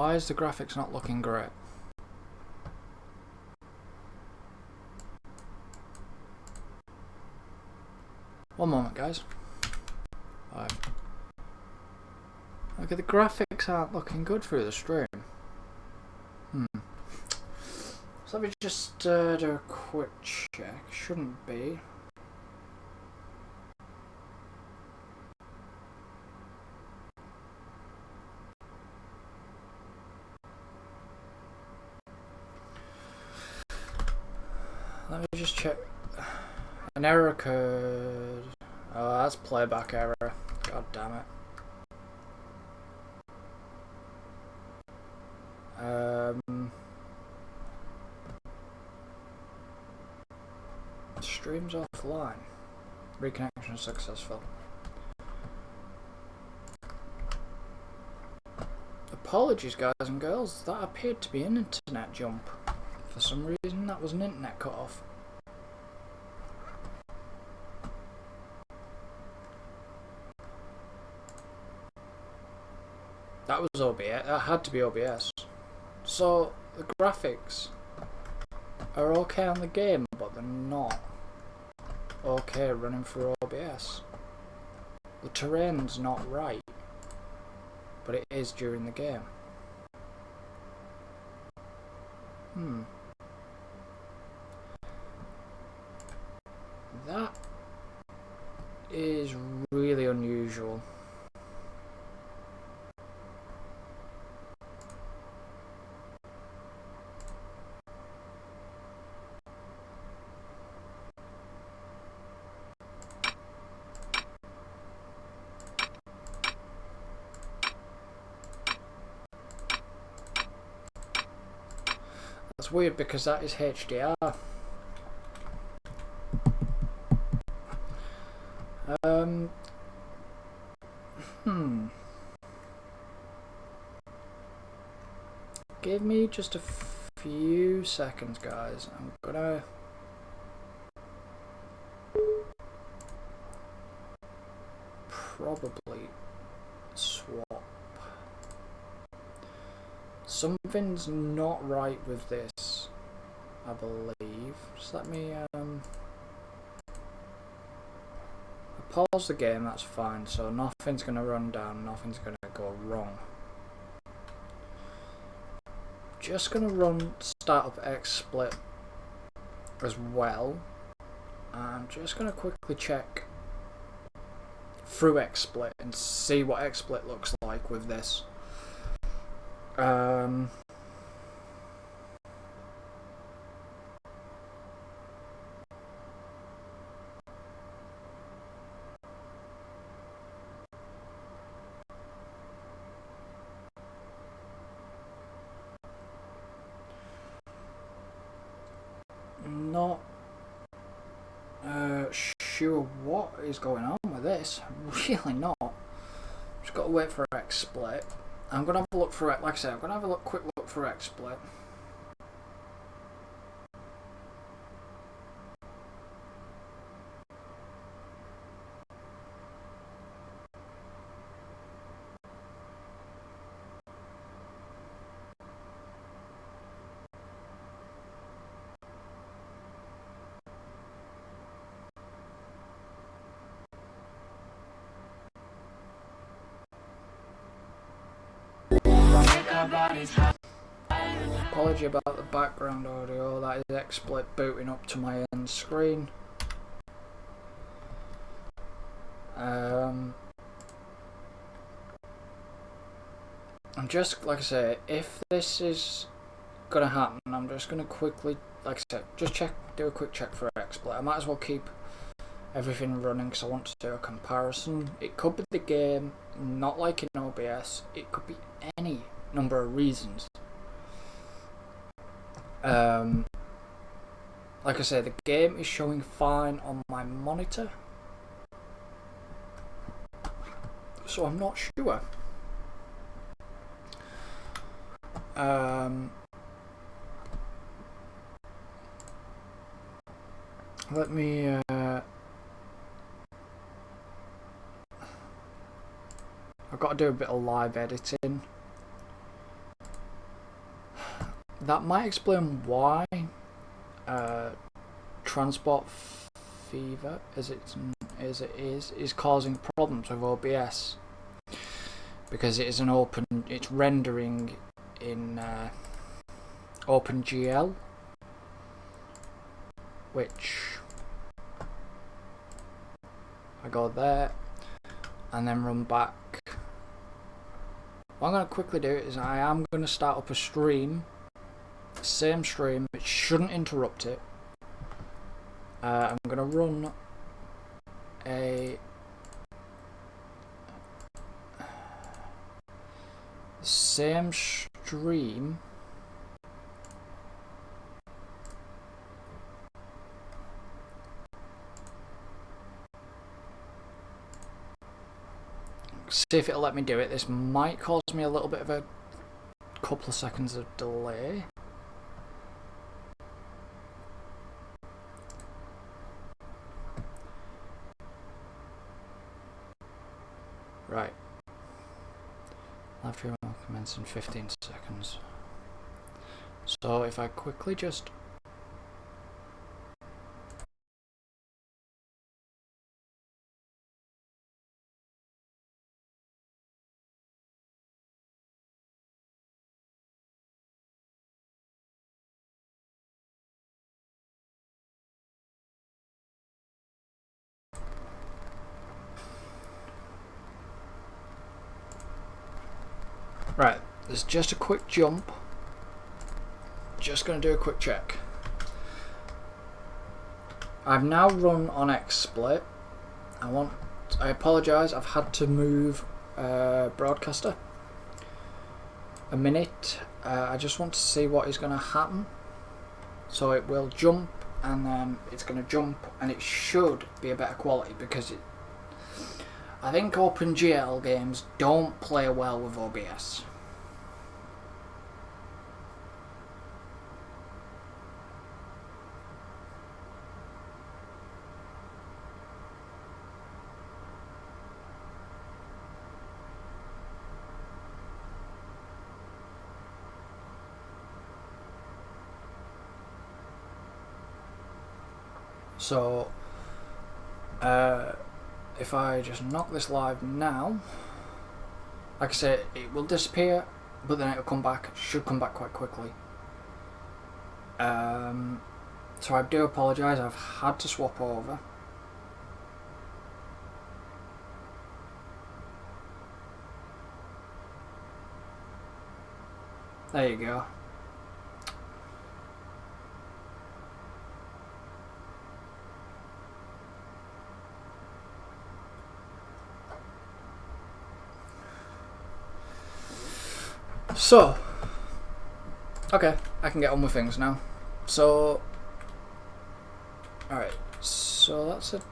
Why is the graphics not looking great? One moment, guys. Right. Okay, the graphics aren't looking good through the stream. So let me just do a quick check. Shouldn't be. Let me just check. An error code. Oh, that's playback error. God damn it. Stream's offline. Reconnection successful. Apologies, guys and girls. That appeared to be an internet jump. For some reason, that was an internet cut-off. That was OBS. That had to be OBS. So the graphics are okay on the game, but they're not okay running through OBS. The terrain's not right, but it is during the game. That is really unusual. That's weird because that is HDR. Give me just a few seconds, guys. I'm gonna probably swap. Something's not right with this, I believe. Just let me pause the game, that's fine, so nothing's gonna run down, nothing's gonna go wrong. Just gonna run startup XSplit as well. I'm just gonna quickly check through XSplit and see what XSplit looks like with this. Not sure what is going on with this. Really not. Just got to wait for XSplit. I'm gonna have a look for it. Like I said, I'm gonna have a quick look for XSplit. Apology about the background audio, that is XSplit booting up to my end screen. I'm just, like I say, if this is gonna happen, I'm just gonna quickly, like I said, just do a quick check for XSplit. I might as well keep everything running because I want to do a comparison. It could be the game not liking OBS, it could be any number of reasons. Like I say, the game is showing fine on my monitor, so I'm not sure. Let me I've got to do a bit of live editing. that might explain why transport fever, as it is causing problems with OBS, because it is it's rendering in OpenGL, which I go there and then run back. What I'm going to quickly do is I am going to start up a stream, same stream, it shouldn't interrupt it. I'm going to run a same stream see if it'll let me do it. This might cause me a little bit of a couple of seconds of delay. Right. Live stream will commence in 15 seconds. So if I quickly just right, there's just a quick jump. Just going to do a quick check. I've now run on XSplit. I apologise, I've had to move broadcaster a minute. I just want to see what is going to happen. So it will jump, and then it's going to jump, and it should be a better quality, because I think OpenGL games don't play well with OBS. So, if I just knock this live now, like I said, it will disappear, but then it'll come back. It should come back quite quickly. So I do apologise, I've had to swap over. There you go. So, okay, I can get on with things now. So, alright, so that's a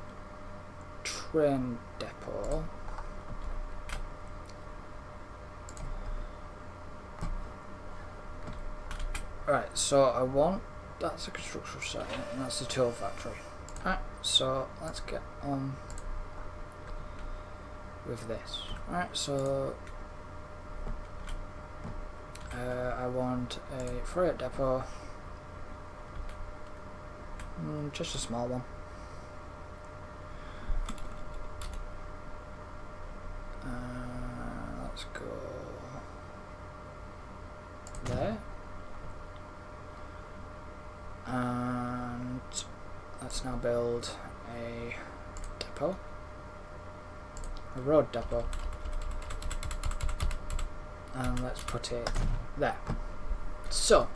train depot. Alright, so that's a construction site, and that's the tool factory. Alright, so let's get on with this. Alright, so I want a freight depot, just a small one. Let's go there, and let's now build a depot, a road depot. And let's put it there. So,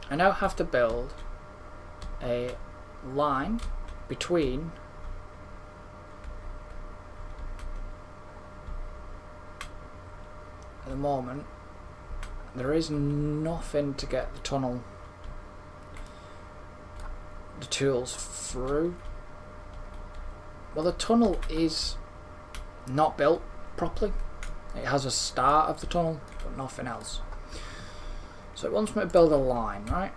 I now have to build a line between at the moment there is nothing to get the tunnel, the tools through. Well, the tunnel is not built properly. It has a start of the tunnel, but nothing else. So it wants me to build a line, right?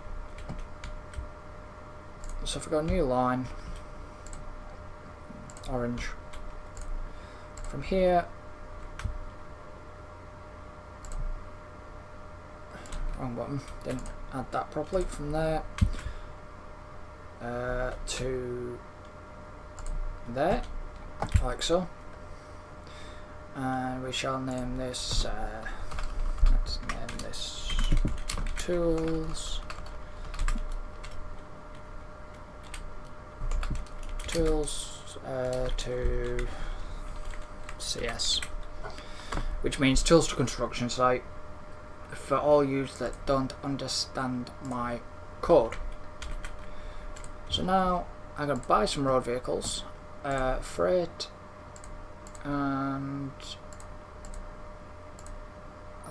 So if I go new line, orange, from here wrong button, didn't add that properly. From there to there, like so. And we shall name this, let's name this tools to CS, which means tools to construction site for all you that don't understand my code. So now I'm going to buy some road vehicles, freight, and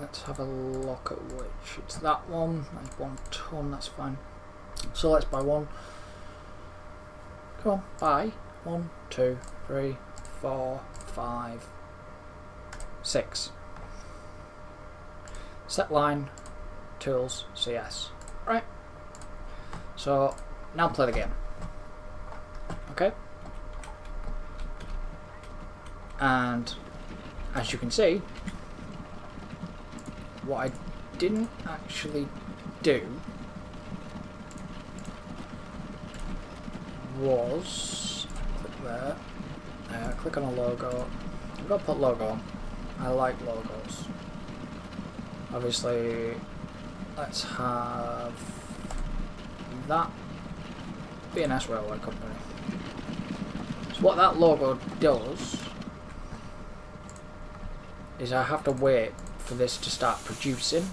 let's have a look at which. It's that one. That's 1 ton, that's fine. So let's buy one. Come on, buy. 1, 2, 3, 4, 5, 6. Set line, tools, CS. Right. So now play the game. Okay. And as you can see, what I didn't actually do was click there, click on a logo. I've got to put logo on. I like logos. Obviously, let's have that B&S Railway Company. So what that logo does is I have to wait for this to start producing.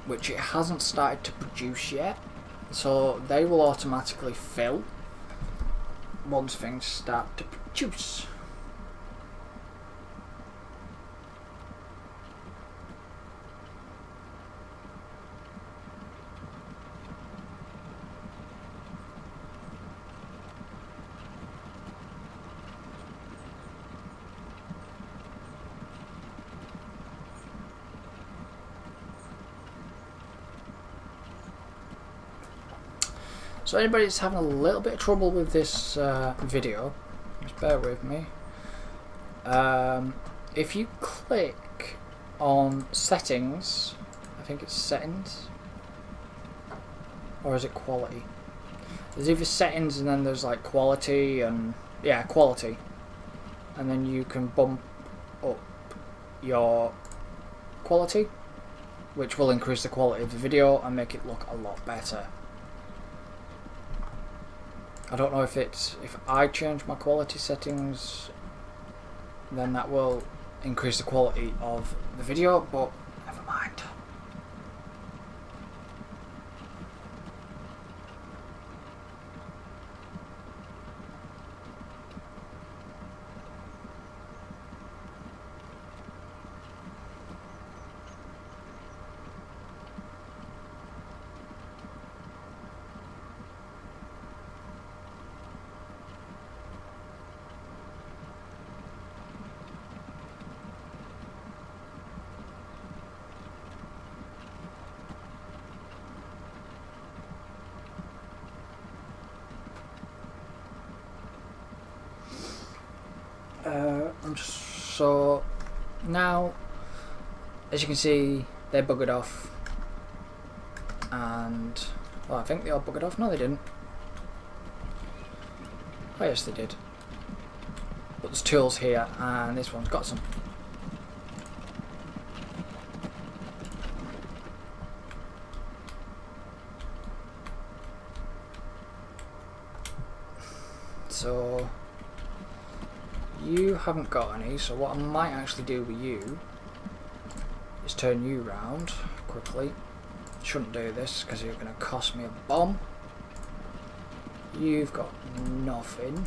Which it hasn't started to produce yet, so they will automatically fill once things start to produce. So anybody that's having a little bit of trouble with this video, just bear with me. If you click on settings, I think it's settings, or is it quality? There's either settings and then there's like quality and, yeah, quality. And then you can bump up your quality, which will increase the quality of the video and make it look a lot better. I don't know if I change my quality settings, then that will increase the quality of the video, but never mind. So now, as you can see, they buggered off, and well, I think they all buggered off. No, they didn't. Oh yes, they did. But there's tools here, and this one's got some. So you haven't got any, so what I might actually do with you is turn you round quickly. Shouldn't do this because you're going to cost me a bomb. You've got nothing.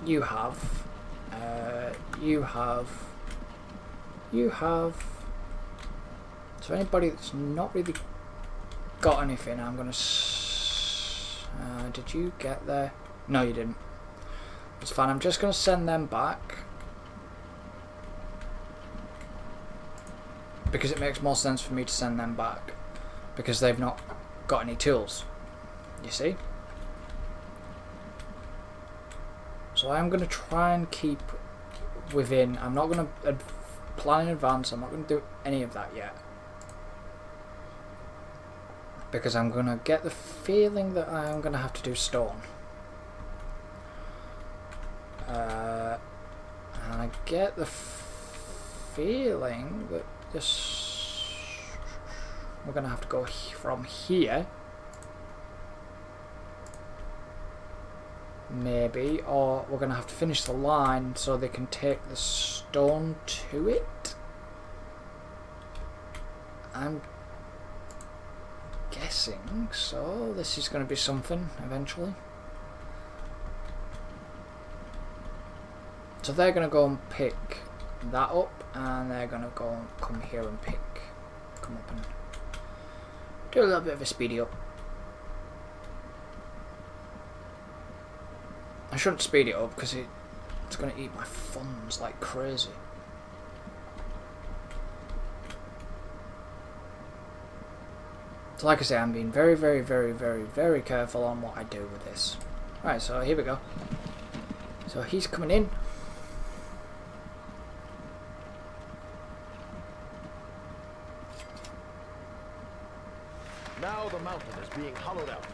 You have. You have. So anybody that's not really got anything, I'm going to. Did you get there? No, you didn't. It's fine. I'm just going to send them back because it makes more sense for me to send them back because they've not got any tools. You see? So I'm going to try and keep within. I'm not going to plan in advance. I'm not going to do any of that yet. Because I'm going to get the feeling that I'm going to have to do stone. And I get the feeling that this... We're going to have to go from here. Maybe. Or we're going to have to finish the line so they can take the stone to it. I'm guessing so. This is going to be something eventually. So they're going to go and pick that up, and they're going to go and come here and come up and do a little bit of a speedy up. I shouldn't speed it up because it's going to eat my funds like crazy. So like I say, I'm being very, very, very, very, very careful on what I do with this. Right, so here we go. So he's coming in. Now the mountain is being hollowed out.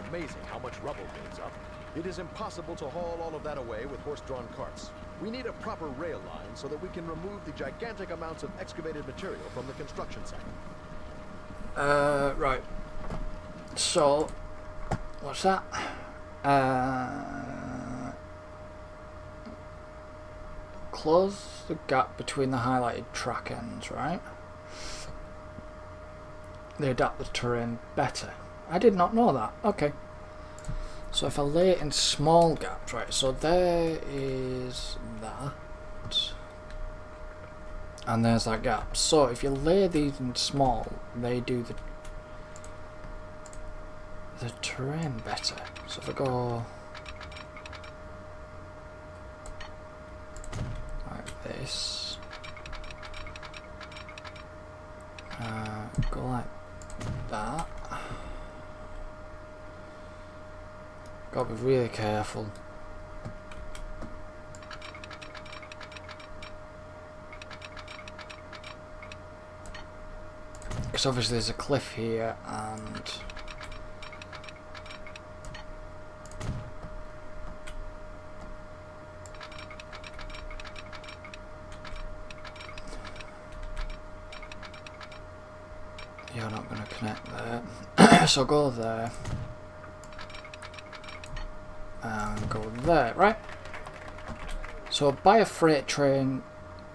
Amazing how much rubble builds up. It is impossible to haul all of that away with horse-drawn carts. We need a proper rail line so that we can remove the gigantic amounts of excavated material from the construction site. Right. So, what's that? Close the gap between the highlighted track ends, right? They adapt the terrain better. I did not know that. Okay. So if I lay it in small gaps, right, so there is that. And there's that gap. So if you lay these in small, they do the terrain better. So if I go like this, go like that. Gotta be really careful. Because obviously there's a cliff here and you're not going to connect there. So go there. And go there, right? So buy a freight train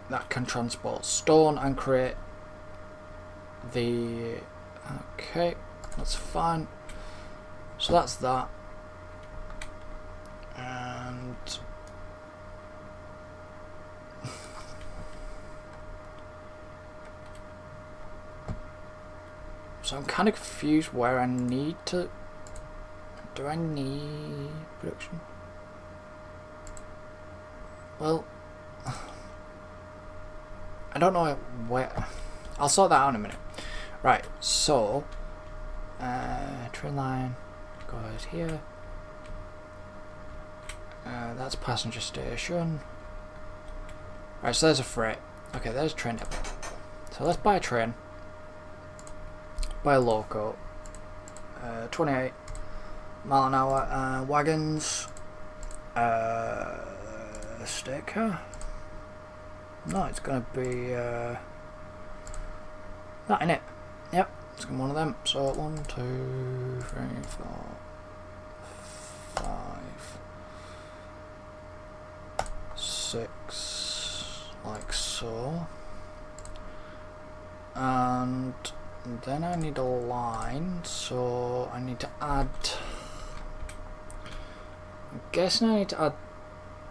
that can transport stone and create the... Okay, that's fine. So that's that. And... So I'm kind of confused where I need to... Do I need production? Well, I don't know where. I'll sort that out in a minute. Right, so train line goes here. That's passenger station. Right, so there's a freight. Okay, there's a train depot. So let's buy a train. Buy a loco. 28 mile an hour wagons. State car. No, it's gonna be that in it. Yep, it's gonna be one of them. So 1, 2, 3, 4, 5, 6, like so. And then I need a line, so I need to add. I'm guessing I need to add.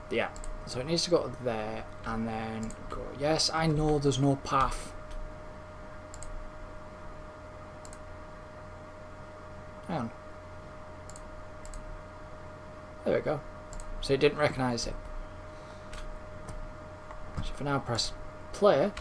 Yeah, so it needs to go there and then go. Yes, I know there's no path. Hang on. There we go. So it didn't recognise it. So if I now press play.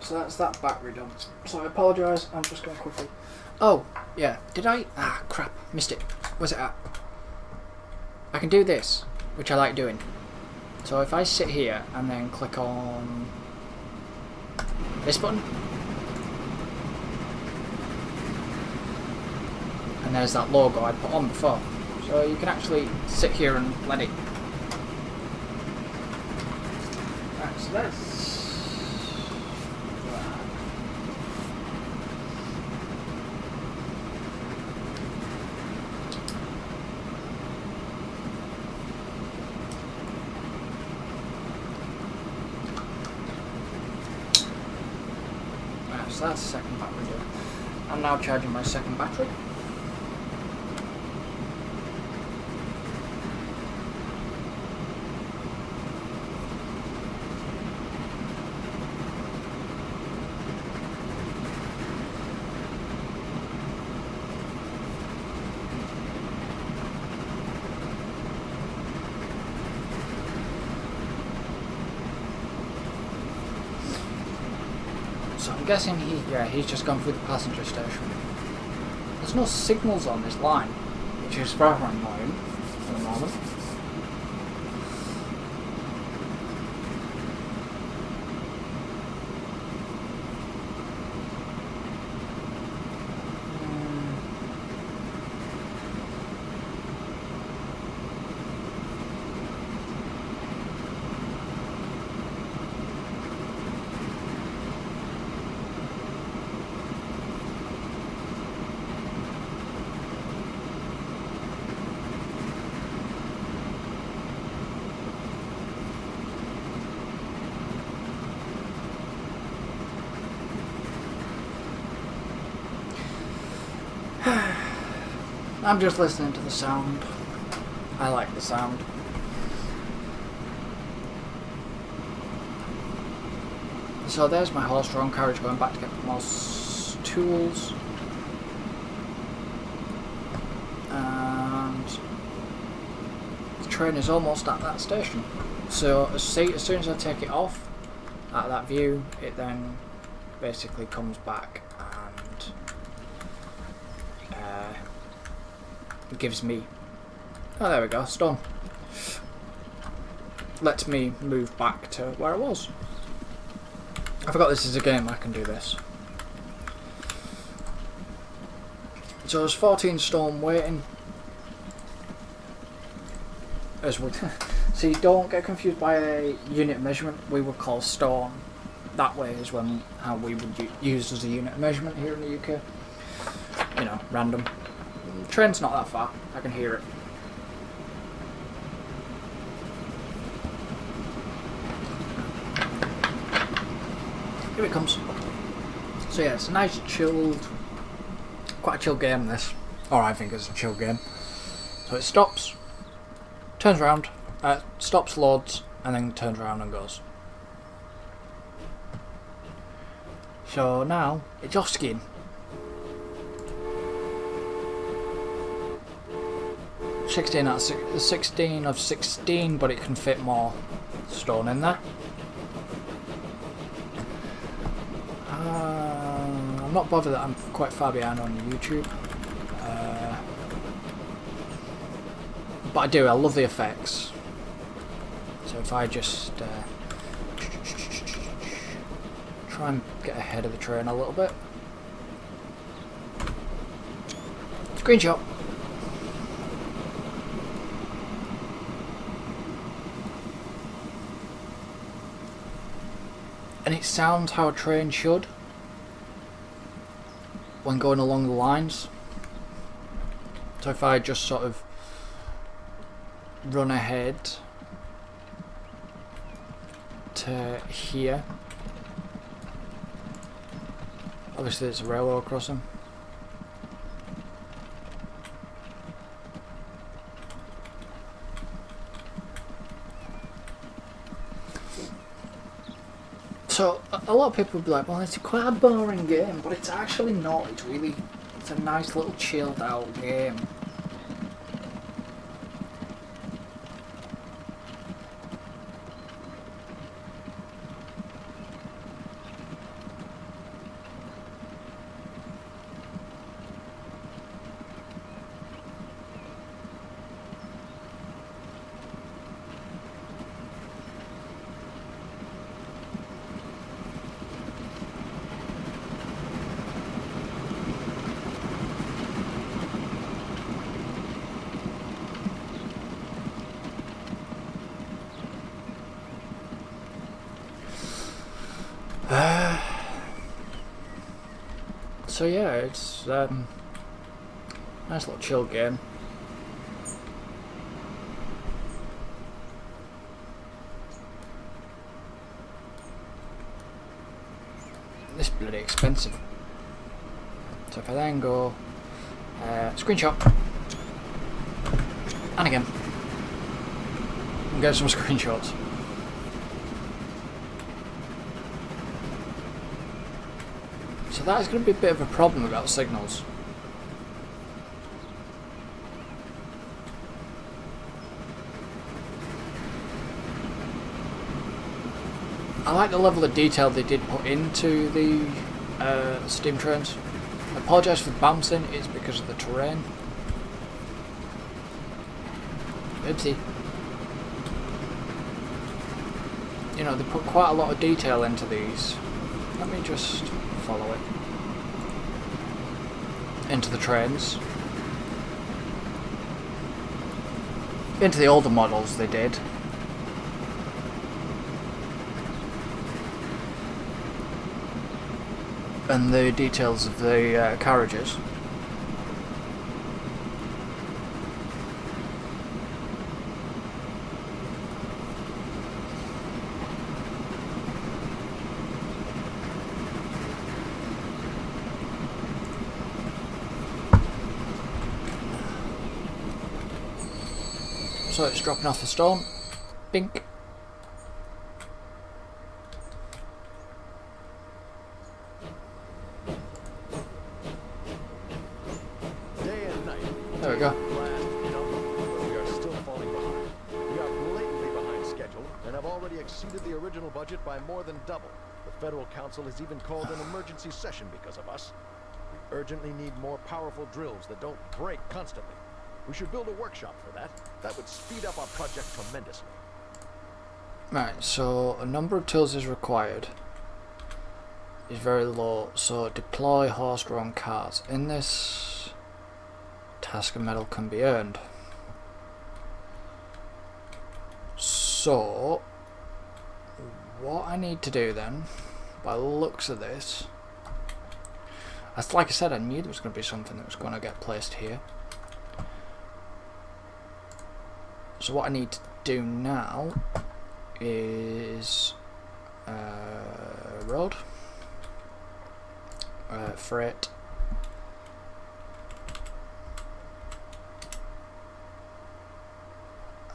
So that's that battery done. So I apologise, I'm just going to quickly... Oh, yeah, did I... Ah, crap, missed it. Where's it at? I can do this, which I like doing. So if I sit here and then click on this button, and there's that logo I put on before. So you can actually sit here and let it... Right, so that's... So that's the second battery done. I'm now charging my second battery. So I'm guessing he's just gone through the passenger station. There's no signals on this line, which is rather annoying at the moment. I'm just listening to the sound. I like the sound. So there's my horse-drawn carriage going back to get more tools. And the train is almost at that station. So as soon as I take it off out of that view, it then basically comes back and gives me... Oh, there we go, it's done. Lets me move back to where I was. I forgot this is a game, I can do this. So there's 14 stone waiting. As we see, don't get confused by a unit of measurement. We would call stone. That way is how we would use as a unit of measurement here in the UK. You know, random. The train's not that far. I can hear it. Here it comes. So yeah, it's a nice chilled, quite a chill game this. Or I think it's a chill game. So it stops, turns around, stops, loads, and then turns around and goes. So now it's off skiing. 16 of 16, but it can fit more stone in there. I'm not bothered that I'm quite far behind on YouTube, but I love the effects. So if I just try and get ahead of the train a little bit. Screenshot. And it sounds how a train should when going along the lines. So if I just sort of run ahead to here, obviously it's a railroad crossing. So a lot of people would be like, well, it's quite a boring game, but it's actually not. It's a nice little chilled out game. So yeah, it's nice little chill game. This bloody expensive. So if I then go screenshot and again and get some screenshots. So that is going to be a bit of a problem about signals. I like the level of detail they did put into the steam trains. I apologise for the bouncing, it's because of the terrain. Oopsie. You know, they put quite a lot of detail into these. Let me just follow it. Into the trains. Into the older models they did. And the details of the carriages. So it's dropping off the stone. Bink. There we go. We are still falling behind. We are blatantly behind schedule and have already exceeded the original budget by more than double. The Federal Council has even called an emergency session because of us. We urgently need more powerful drills that don't break constantly. We should build a workshop for that. That would speed up our project tremendously. Right, so a number of tools is required. Is very low, so deploy horse-drawn carts. In this task, a medal can be earned. So what I need to do then, by the looks of this, that's like I said, I knew there was going to be something that was going to get placed here. So what I need to do now is road, freight,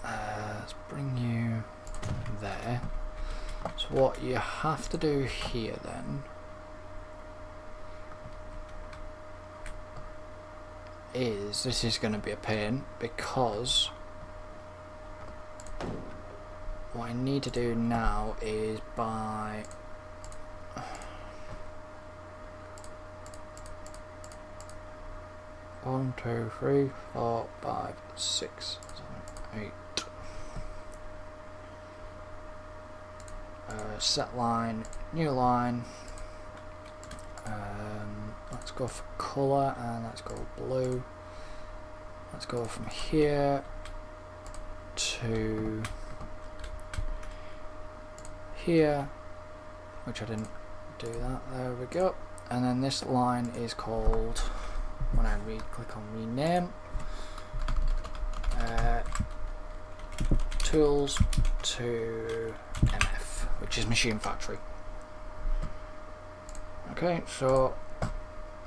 let's bring you there. So what you have to do here then is, this is going to be a pain, because what I need to do now is by one, two, three, four, five, six, seven, eight. Set line, new line. Let's go for colour and let's go blue. Let's go from here to here, which I didn't do that. There we go. And then this line is called, when I click on rename, tools to MF, which is machine factory. Okay, so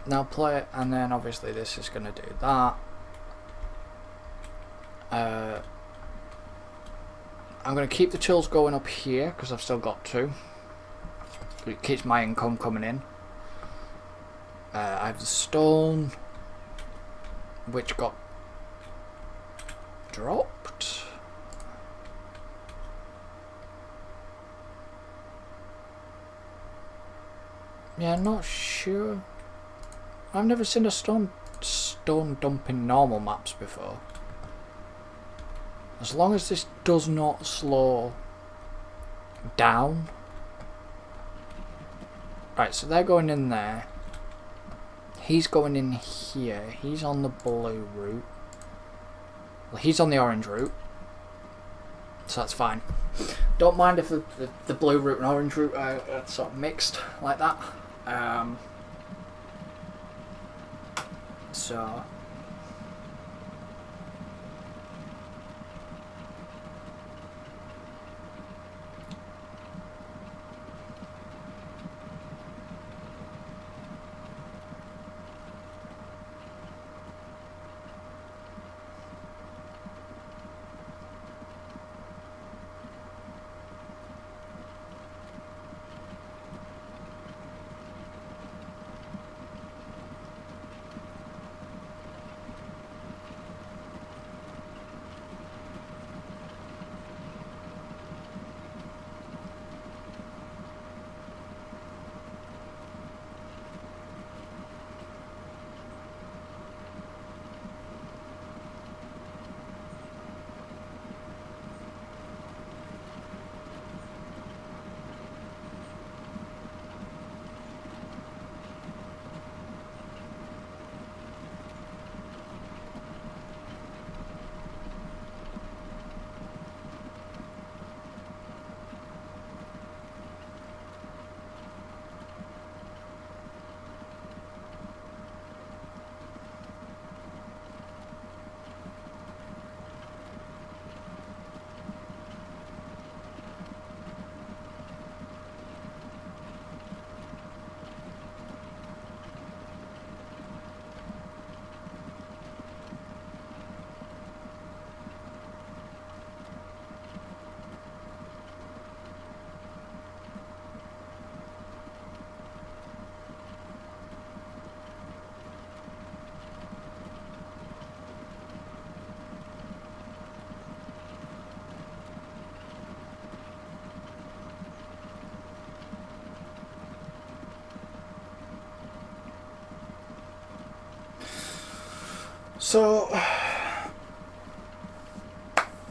now play it, and then obviously this is going to do that. I'm going to keep the tools going up here because I've still got two. It keeps my income coming in. I have the stone, which got dropped. Yeah, not sure. I've never seen a stone dump in normal maps before. As long as this does not slow down. Right, so they're going in there. He's going in here. He's on the blue route. Well, he's on the orange route. So that's fine. Don't mind if the blue route and orange route are sort of mixed like that. So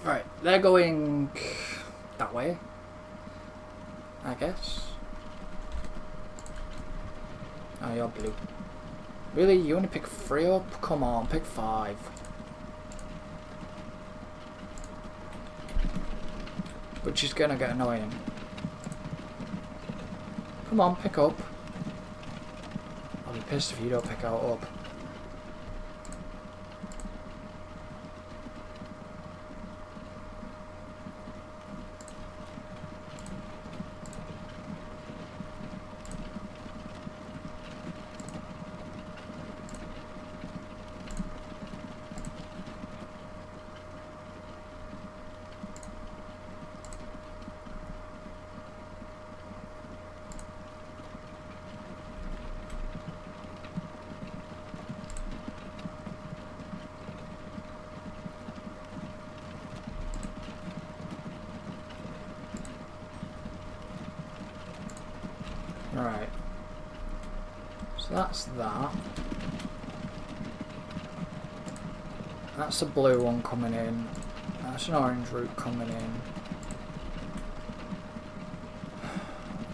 right, they're going that way, I guess. Oh, you're blue. Really? You only pick 3 up? Come on, pick 5. Which is gonna get annoying. Come on, pick up. I'll be pissed if you don't pick out up. Right. So that's that. That's a blue one coming in. That's an orange route coming in.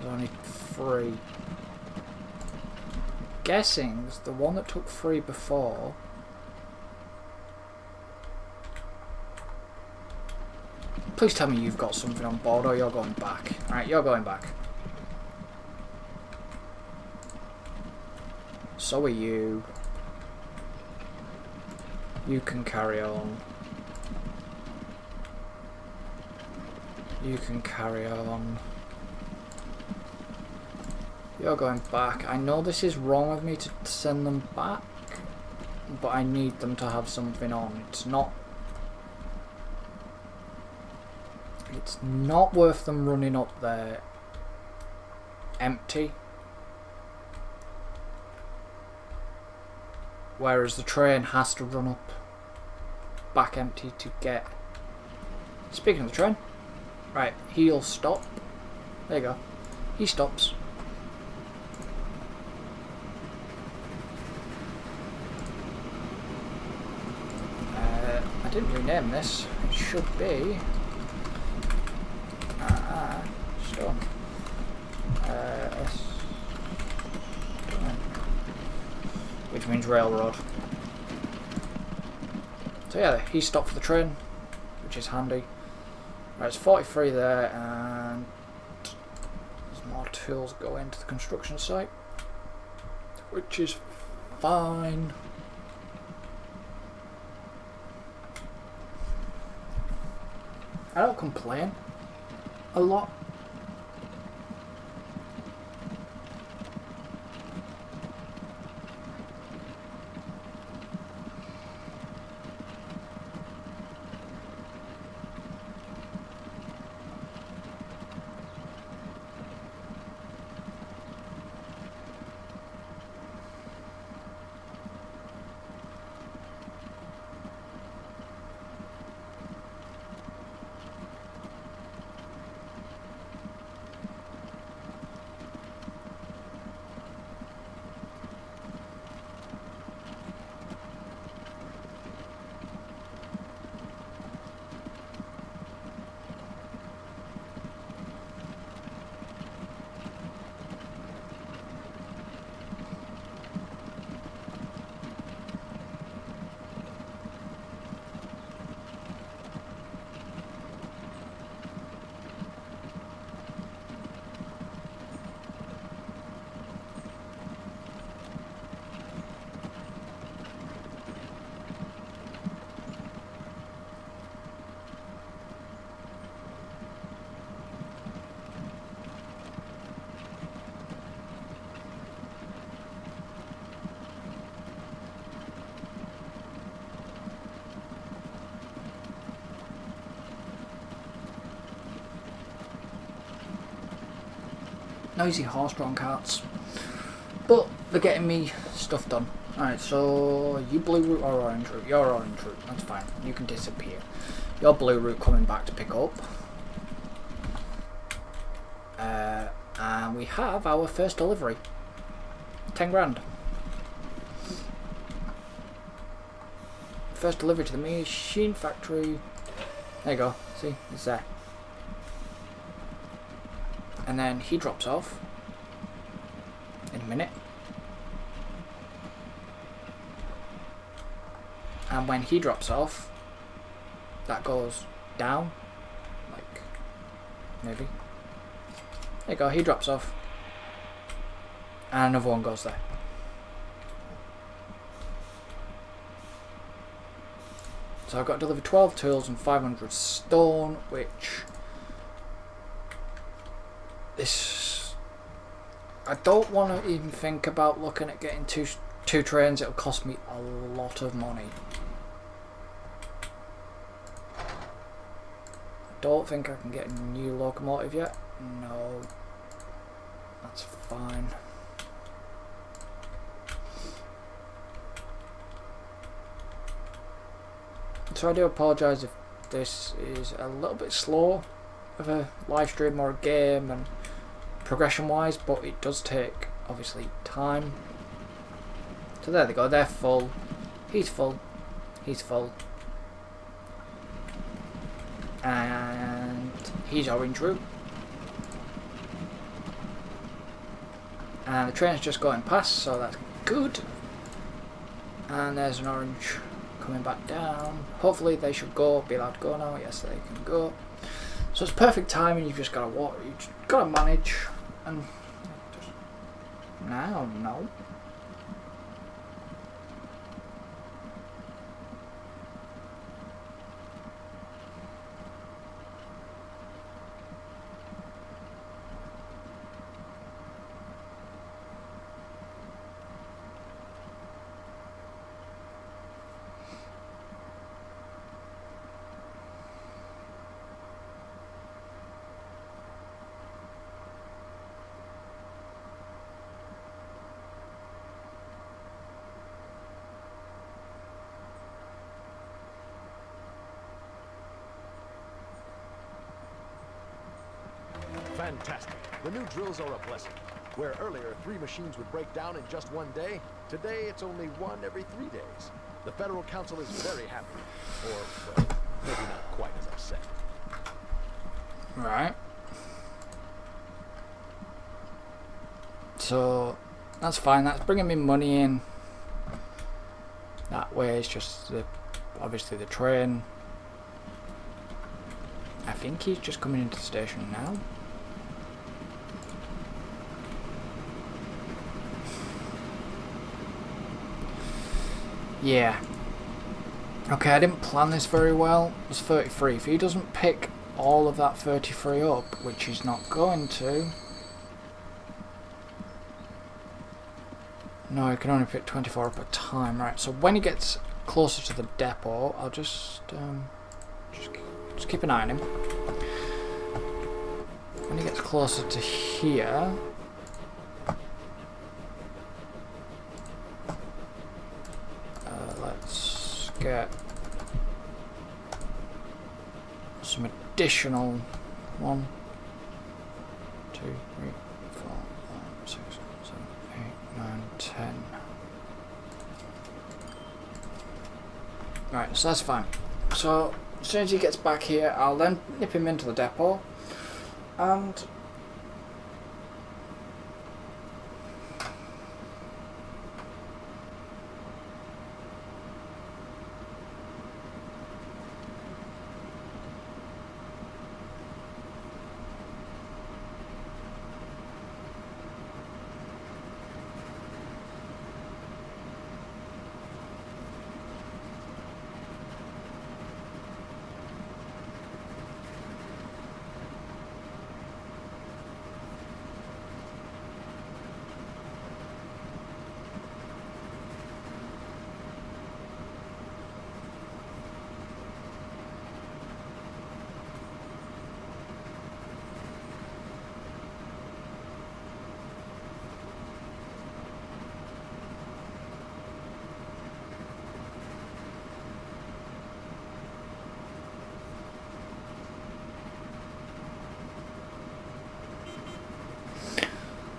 There's only 3. Guessing the one that took 3 before. Please tell me you've got something on board or you're going back. Alright, you're going back. So are you. You can carry on. You can carry on. You're going back. I know this is wrong of me to send them back, but I need them to have something on. It's not worth them running up there empty. Whereas the train has to run up back empty to get... Speaking of the train, right, he'll stop. There you go. He stops. I didn't rename this. It should be... stone. Which means railroad. So yeah, he stopped for the train, which is handy. Right, it's 43 there, and there's more tools going to the construction site, which is fine. I don't complain a lot. Noisy horse-drawn carts, but they're getting me stuff done. Alright, so you blue route or orange route? You're orange route, that's fine, you can disappear. Your blue route coming back to pick up. And we have our first delivery. 10 grand. First delivery to the machine factory. There you go, see, it's there. And then he drops off in a minute. And when he drops off, that goes down, like, maybe. There you go, he drops off. And another one goes there. So I've got to deliver 12 tools and 500 stone, which... I don't want to even think about looking at getting two trains. It'll cost me a lot of money. Don't think I can get a new locomotive yet. No, that's fine. So I do apologise if this is a little bit slow of a live stream or a game and progression wise, but it does take obviously time. So there they go, they're full, he's full, he's full, and he's orange route, and the train's just going past, so that's good. And there's an orange coming back down. Hopefully they should be allowed to go now. Yes, they can go. So it's perfect timing. You've just got to walk. You've just got to manage. And just now, no. Fantastic. The new drills are a blessing. Where earlier 3 machines would break down in just one day, today it's only 1 every 3 days. The Federal Council is very happy. Or, well, maybe not quite as upset. Right. So, that's fine. That's bringing me money in. That way it's just, obviously, the train. I think he's just coming into the station now. Yeah. Okay, I didn't plan this very well. It's 33. If he doesn't pick all of that 33 up, which he's not going to. No, he can only pick 24 up at a time, right? So when he gets closer to the depot, I'll just keep an eye on him. When he gets closer to here, let's get some additional 1, 2, 3, 4, 5, 6, 7, 8, 9, 10. Right, so that's fine. So as soon as he gets back here, I'll then nip him into the depot and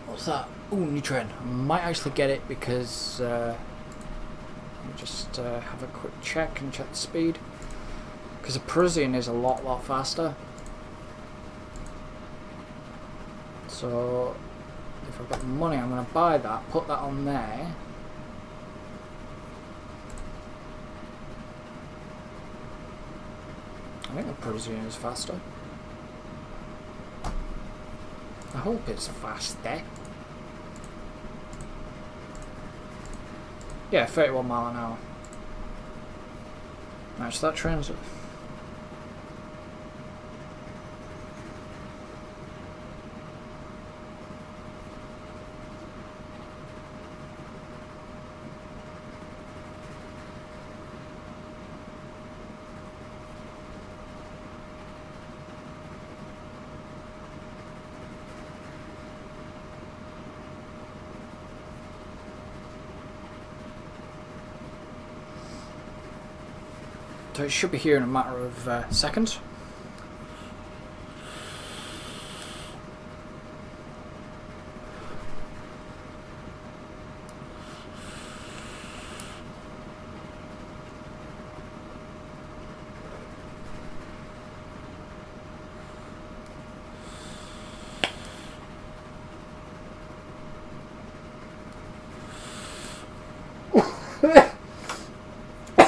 what's that? Ooh, new train. I might actually get it because let me just have a quick check and check the speed. Because a Parisian is a lot faster. So if I've got the money, I'm going to buy that, put that on there. I think the Parisian is faster. I hope it's faster. Yeah, 31 mile an hour. Right, so that train's... So it should be here in a matter of seconds.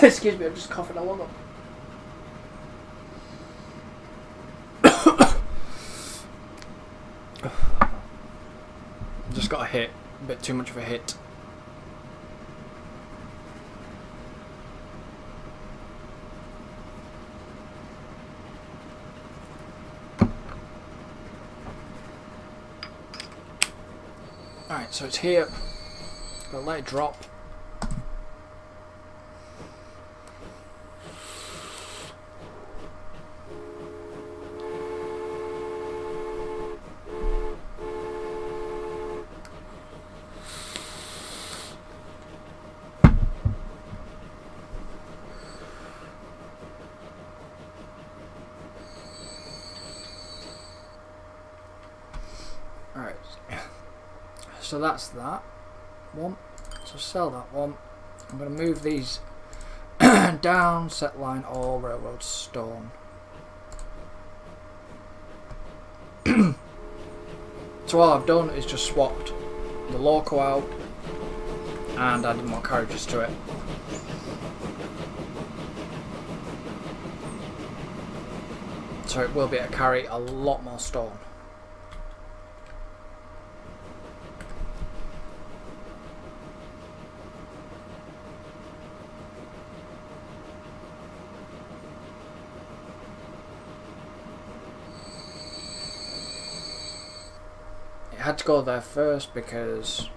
Excuse me, I'm just coughing a lot. Just got a hit, a bit too much of a hit. Alright, so it's here. Gotta let it drop. Alright, so that's that one. So sell that one. I'm going to move these down, set line all railroad stone. So all I've done is just swapped the loco out and added more carriages to it. So it will be able to carry a lot more stone. had to go there first because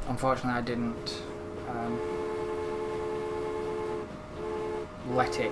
unfortunately I didn't let it.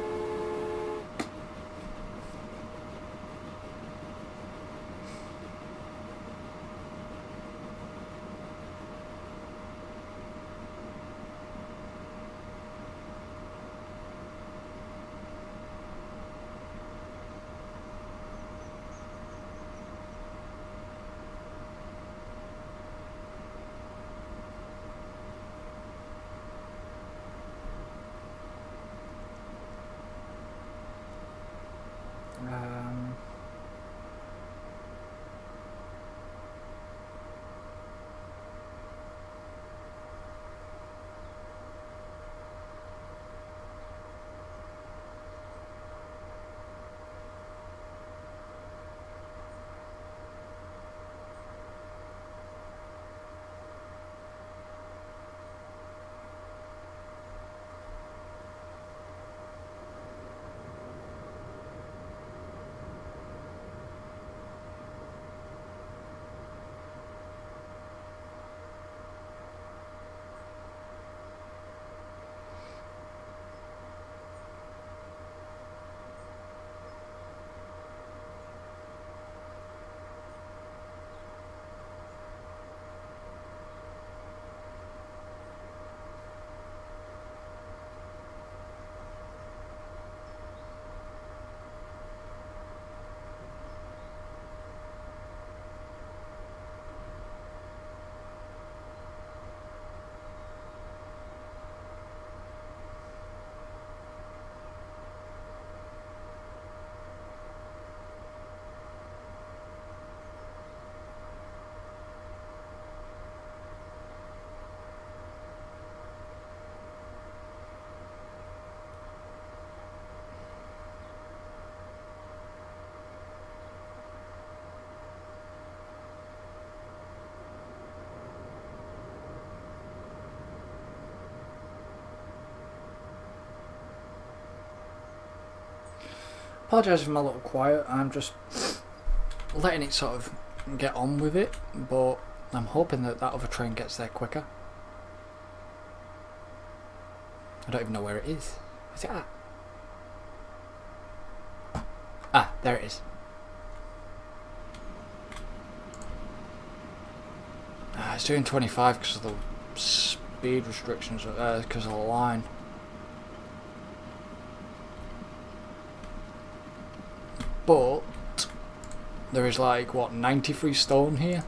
Apologise if I'm a little quiet, I'm just letting it sort of get on with it, but I'm hoping that that other train gets there quicker. I don't even know where it is. Where's it at? Ah, there it is. It's doing 25 because of the speed restrictions, because of the line. But there is like, what, 93 stone here?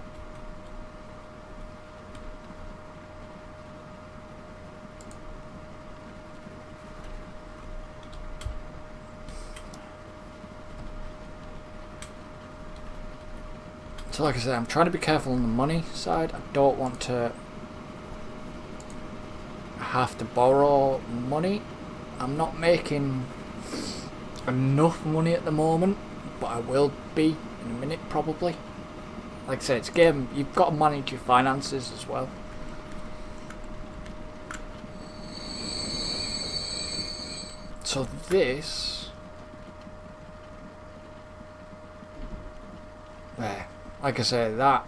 So like I said, I'm trying to be careful on the money side. I don't want to have to borrow money. I'm not making enough money at the moment, but I will be in a minute probably. Like I said, it's a game, you've got to manage your finances as well. So this, there, like I say, that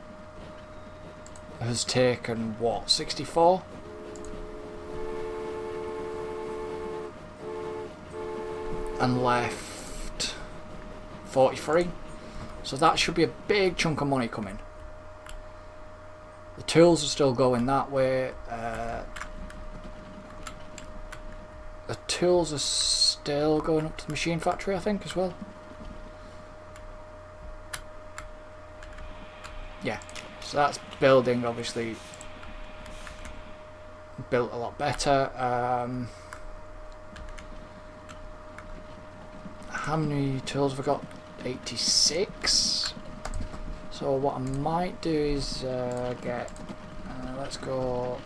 has taken what, 64? And left 43, so that should be a big chunk of money coming. The tools are still going that way. The tools are still going up to the machine factory, I think, as well. Yeah, so that's building, obviously built a lot better. How many tools have I got? 86. So what I might do is get, let's go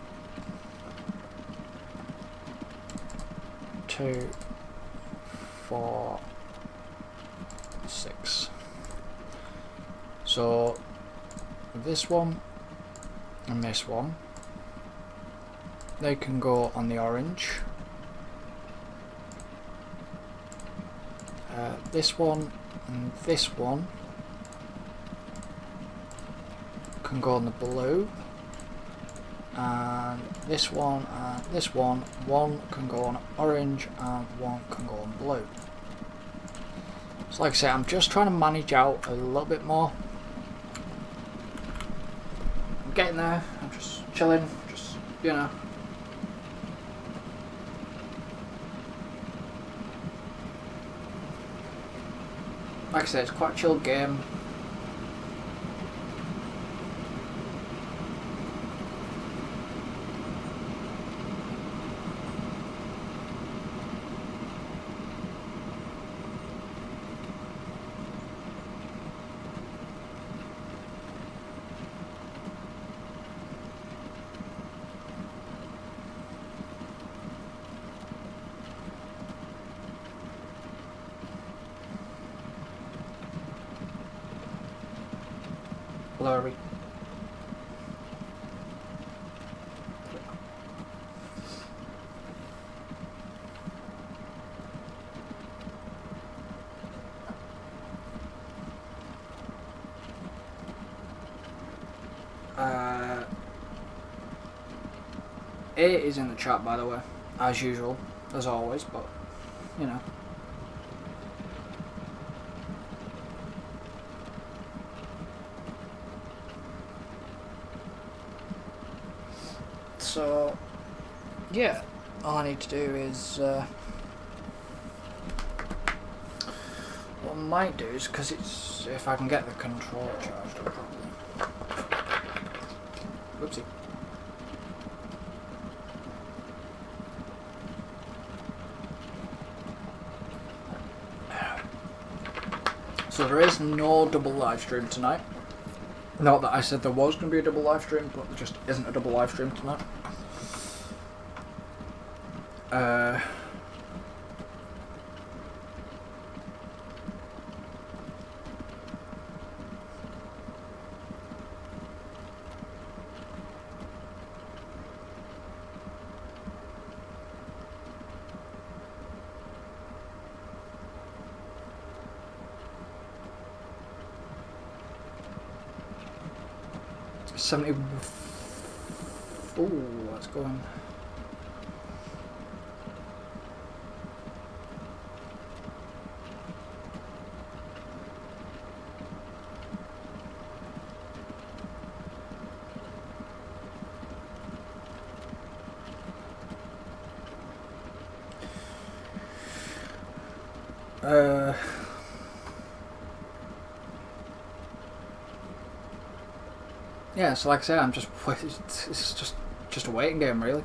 2, 4, 6. So this one and this one, they can go on the orange. This one and this one can go on the blue, and this one and this one. One can go on orange and one can go on blue. So like I say, I'm just trying to manage out a little bit more. I'm getting there. I'm just chilling, just, you know. Like I said, it's quite a chill game. Blurry. It is in the chat, by the way, as usual, as always, but you know. So, yeah, all I need to do is, what I might do is, because it's, if I can get the controller charged up properly. Whoopsie. So there is no double live stream tonight. Not that I said there was going to be a double live stream, but there just isn't a double live stream tonight. $70. Ooh, that's going. Yeah, so like I said, I'm just, it's just a waiting game, really.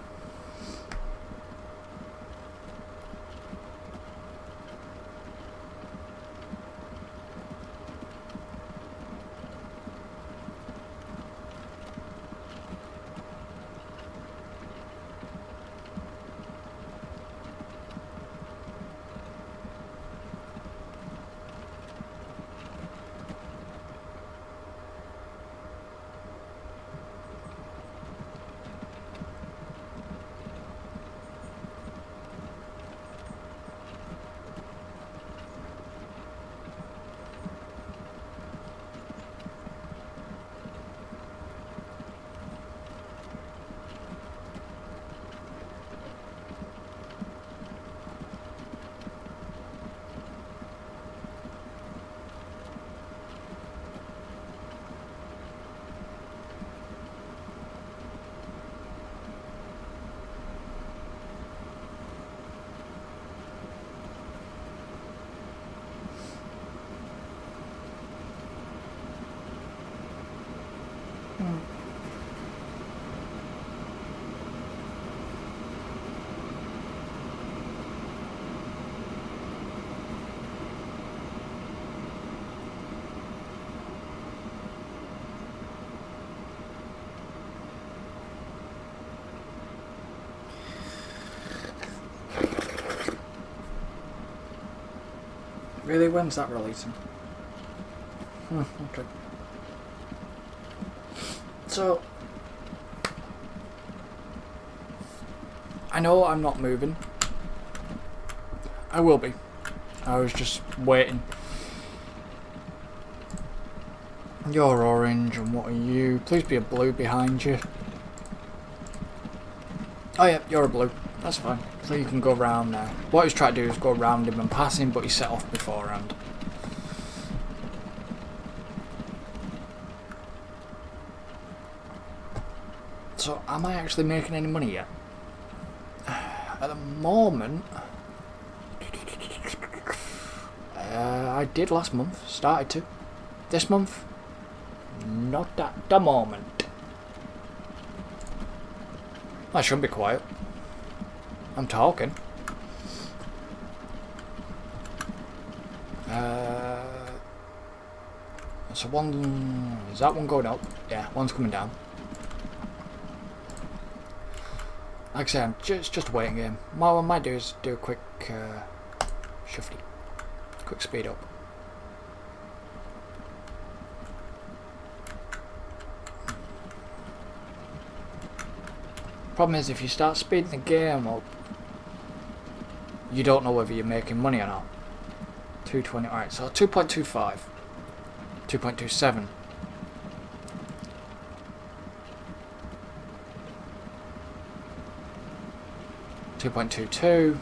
Really? When's that releasing? Okay. So, I know I'm not moving. I will be. I was just waiting. You're orange, and what are you? Please be a blue behind you. Oh yeah, you're a blue. That's fine. So you can go round now. What he's trying to do is go round him and pass him, but he set off beforehand. So, am I actually making any money yet? At the moment, I did last month. Started to. This month, not at the moment. I shouldn't be quiet. I'm talking. So one... Is that one going up? Yeah, one's coming down. Like I say, it's just a waiting game. What I might do is do a quick shifty. Quick speed up. Problem is, if you start speeding the game up, you don't know whether you're making money or not. 220, alright, so 2.25. 2.27. $2.22.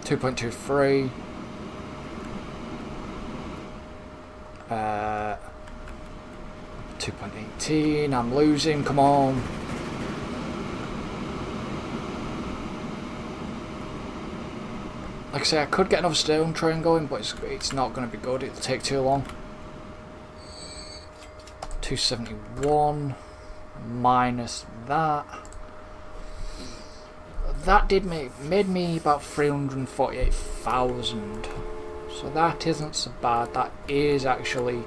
$2.23. 2.18. I'm losing. Come on. Like I say, I could get another stone train going, but it's not going to be good. It'll take too long. 271 minus that. That made me about 348,000. So that isn't so bad. That is actually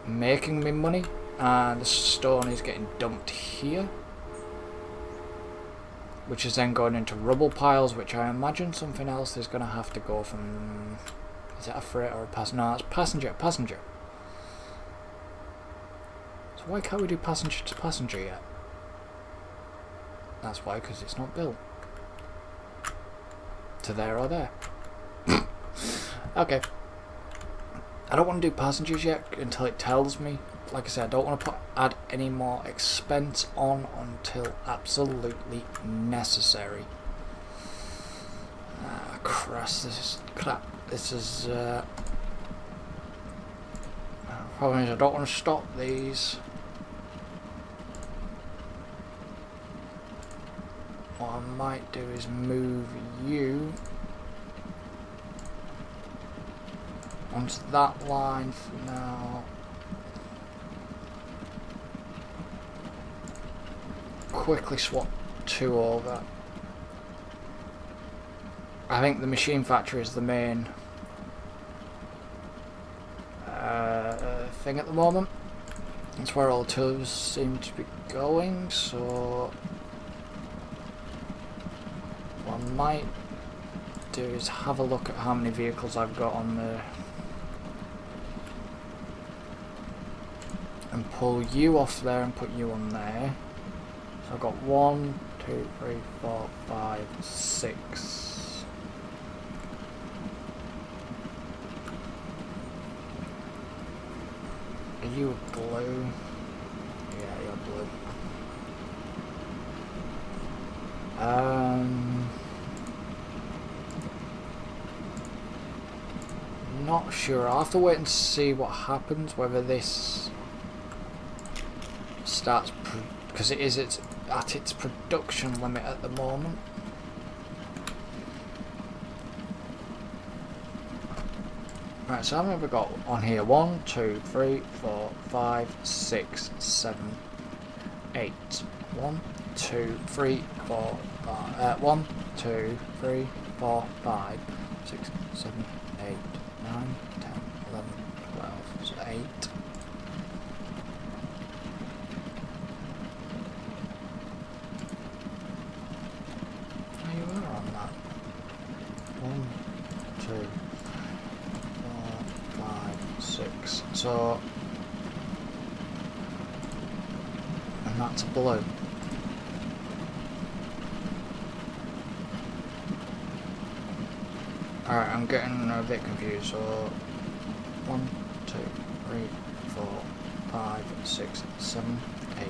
making me money, and the stone is getting dumped here, which is then going into rubble piles, which I imagine something else is going to have to go from... Is it a freight or a passenger? No, it's passenger. So why can't we do passenger to passenger yet? That's why, because it's not built. To there or there. Okay. I don't want to do passengers yet until it tells me. Like I said, I don't want to add any more expense on until absolutely necessary. Ah, crap. This is problem is I don't want to stop these. What I might do is move you onto that line for now. Quickly swap 2 over. I think the machine factory is the main thing at the moment. That's where all the tools seem to be going, so what I might do is have a look at how many vehicles I've got on there and pull you off there and put you on there. So I've got 1, 2, 3, 4, 5, 6. Are you blue? Yeah, you're blue. Not sure. I'll have to wait and see what happens, whether this starts, because it's at its production limit at the moment. Right, so how many have we got on here? 1, 2, 3, 4, 5, 6, 7, 8. 1, 2, 3, 4, 5. 1, 2, 3, 4, 5, 6, 7, 8, 9, 10, 11, 12. So 8. There you are on that. 1, 2. 6. So, and that's blue. Alright, I'm getting a bit confused. So 1, 2, 3, 4, 5, 6, 7, 8,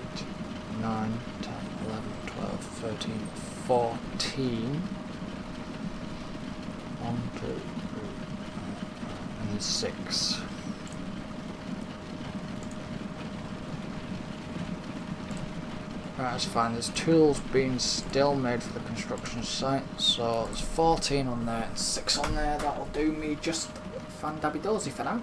9, 10, 11, 12, 13, 14. 1, 2, 3, and 6. Right, that's fine. There's tools being still made for the construction site, so there's 14 on there and 6 on there. That'll do me just fan-dabby-dozy for now.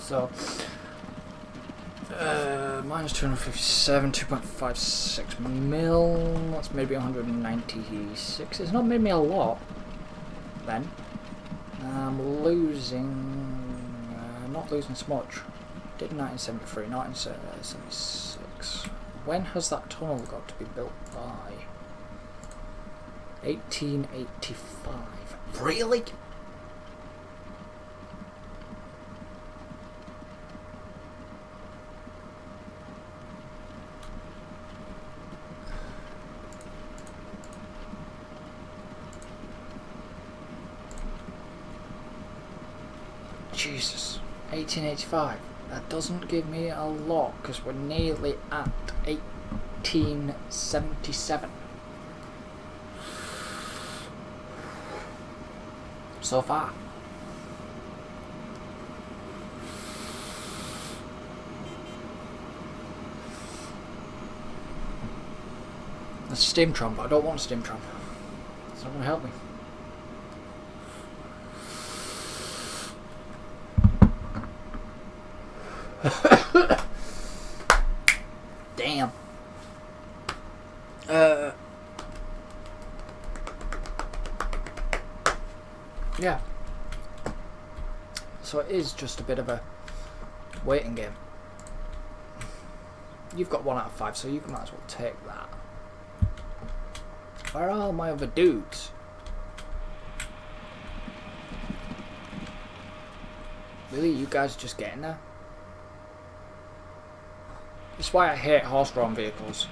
So, minus 257, 2.56 mil, that's maybe 196. It's not made me a lot, then. I'm losing, not losing so much. Did 1973, 1976. When has that tunnel got to be built by? 1885. Really? Jesus, 1885. That doesn't give me a lot because we're nearly at 1877. So far. That's a steam tram, but I don't want a steam tram. It's not going to help me. Damn. Yeah. So it is just a bit of a waiting game. You've got 1 out of 5, so you might as well take that. Where are my other dudes? Really, you guys are just getting there? That's why I hate horse-drawn vehicles.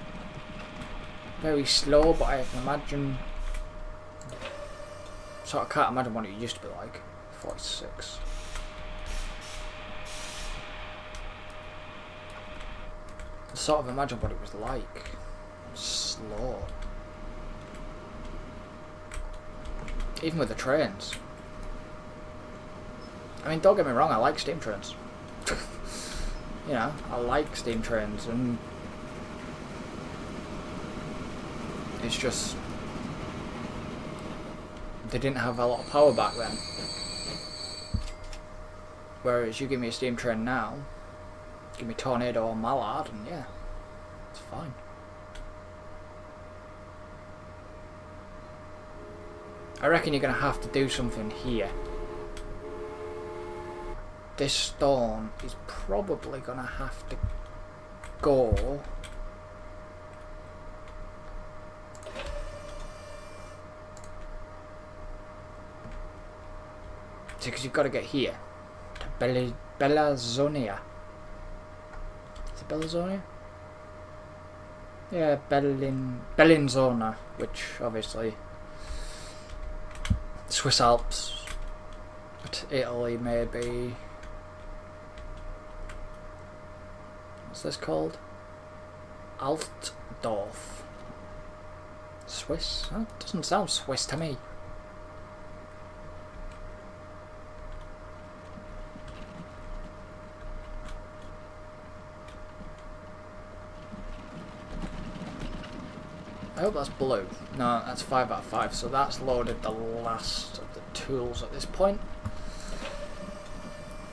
Very slow, but I can imagine... So I can't imagine what it used to be like. 46. I sort of imagine what it was like. Slow. Even with the trains. I mean, don't get me wrong, I like steam trains. You know, I like steam trains, and it's just they didn't have a lot of power back then. Whereas you give me a steam train now, give me Tornado or Mallard, and yeah, it's fine. I reckon you're going to have to do something here. This stone is probably going to have to go because you've got to get here to Bellazonia. Is it Bellazonia? Yeah, Bellinzona, which obviously Swiss Alps, but Italy maybe. What's this called? Altdorf. Swiss? That doesn't sound Swiss to me. I hope that's blue. No, that's 5 out of 5, so that's loaded the last of the tools at this point.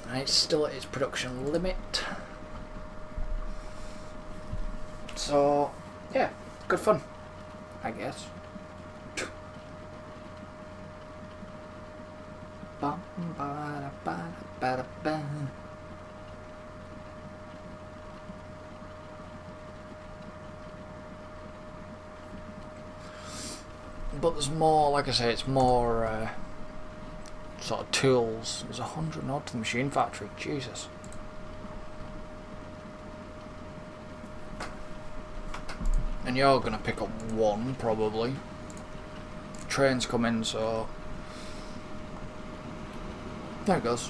And it's still at its production limit. So, yeah, good fun, I guess. But there's more, like I say, it's more sort of tools. There's 100 odd to the machine factory, Jesus. And you're gonna pick up one, probably. Train's coming, so... There it goes.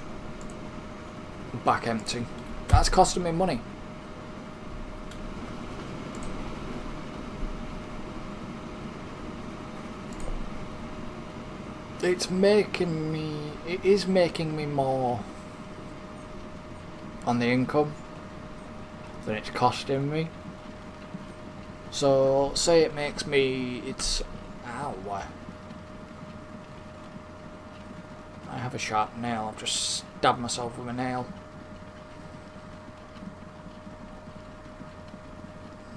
Back empty. That's costing me money. It is making me more on the income than it's costing me. So, say it makes me, ow. I have a sharp nail, I've just stabbed myself with a nail.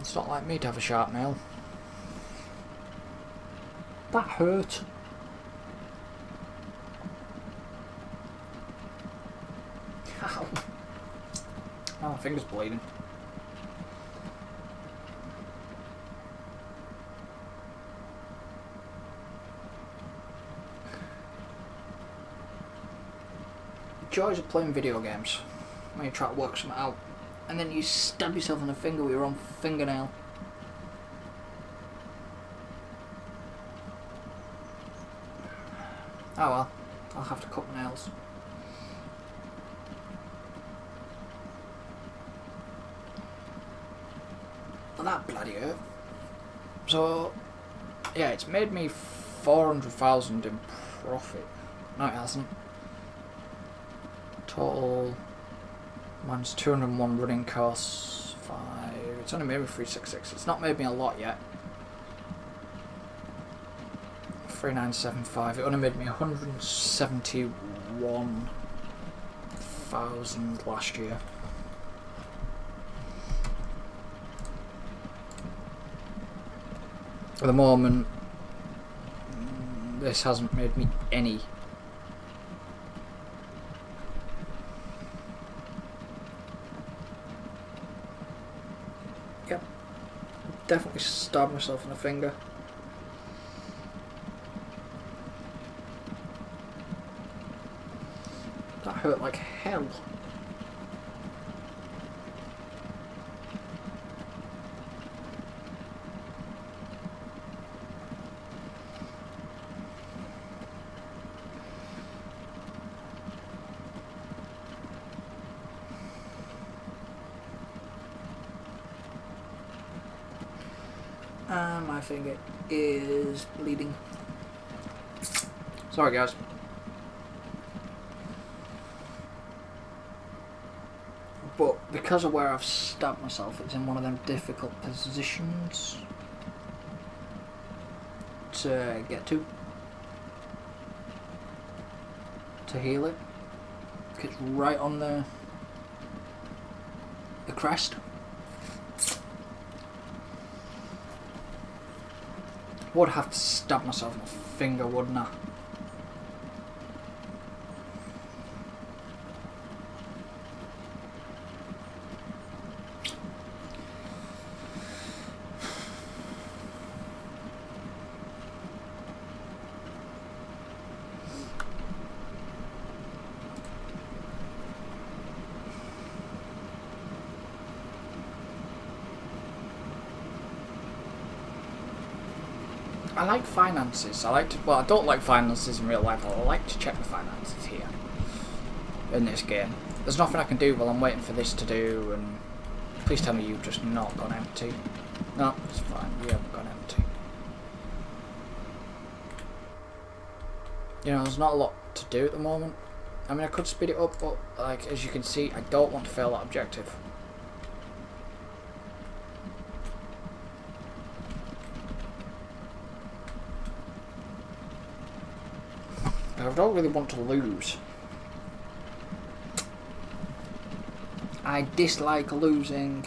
It's not like me to have a sharp nail. That hurt. Ow. Oh, my finger's bleeding. Joys of playing video games when you try to work something out and then you stab yourself in the finger with your own fingernail. Oh well, I'll have to cut my nails. Well, that bloody hurt. So yeah, it's made me 400,000 in profit. No, it hasn't. Total, mine's 201 running costs, 5, it's only made me 366, it's not made me a lot yet. 3975, it only made me 171,000 last year. At the moment, this hasn't made me any. Yep, definitely stabbed myself in the finger. That hurt like hell. And my finger is bleeding. Sorry guys. But because of where I've stabbed myself, it's in one of them difficult positions to get to heal it. It's right on the crest. Would have to stab myself in the finger, wouldn't I? I like finances. Well, I don't like finances in real life. I like to check the finances here in this game. There's nothing I can do while I'm waiting for this to do, and please tell me you've just not gone empty. No, it's fine. You haven't gone empty. you know, there's not a lot to do at the moment. I mean, I could speed it up, but like as you can see, I don't want to fail that objective. I don't really want to lose. I dislike losing.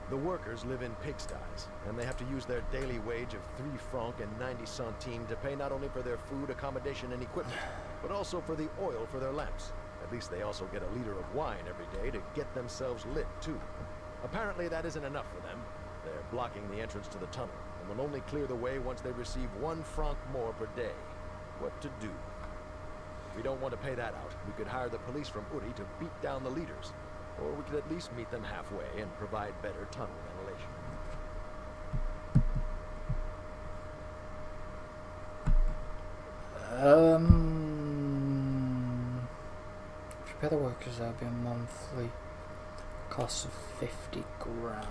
The workers live in pigsties, and they have to use their daily wage of 3 francs and 90 centimes to pay not only for their food, accommodation, and equipment, but also for the oil for their lamps. At least they also get a liter of wine every day to get themselves lit, too. Apparently that isn't enough for them. They're blocking the entrance to the tunnel, and will only clear the way once they receive 1 franc more per day. What to do? If we don't want to pay that out, we could hire the police from Uri to beat down the leaders. Or we could at least meet them halfway and provide better tunnel ventilation. If you pay the workers, there'll be a monthly cost of 50 grand.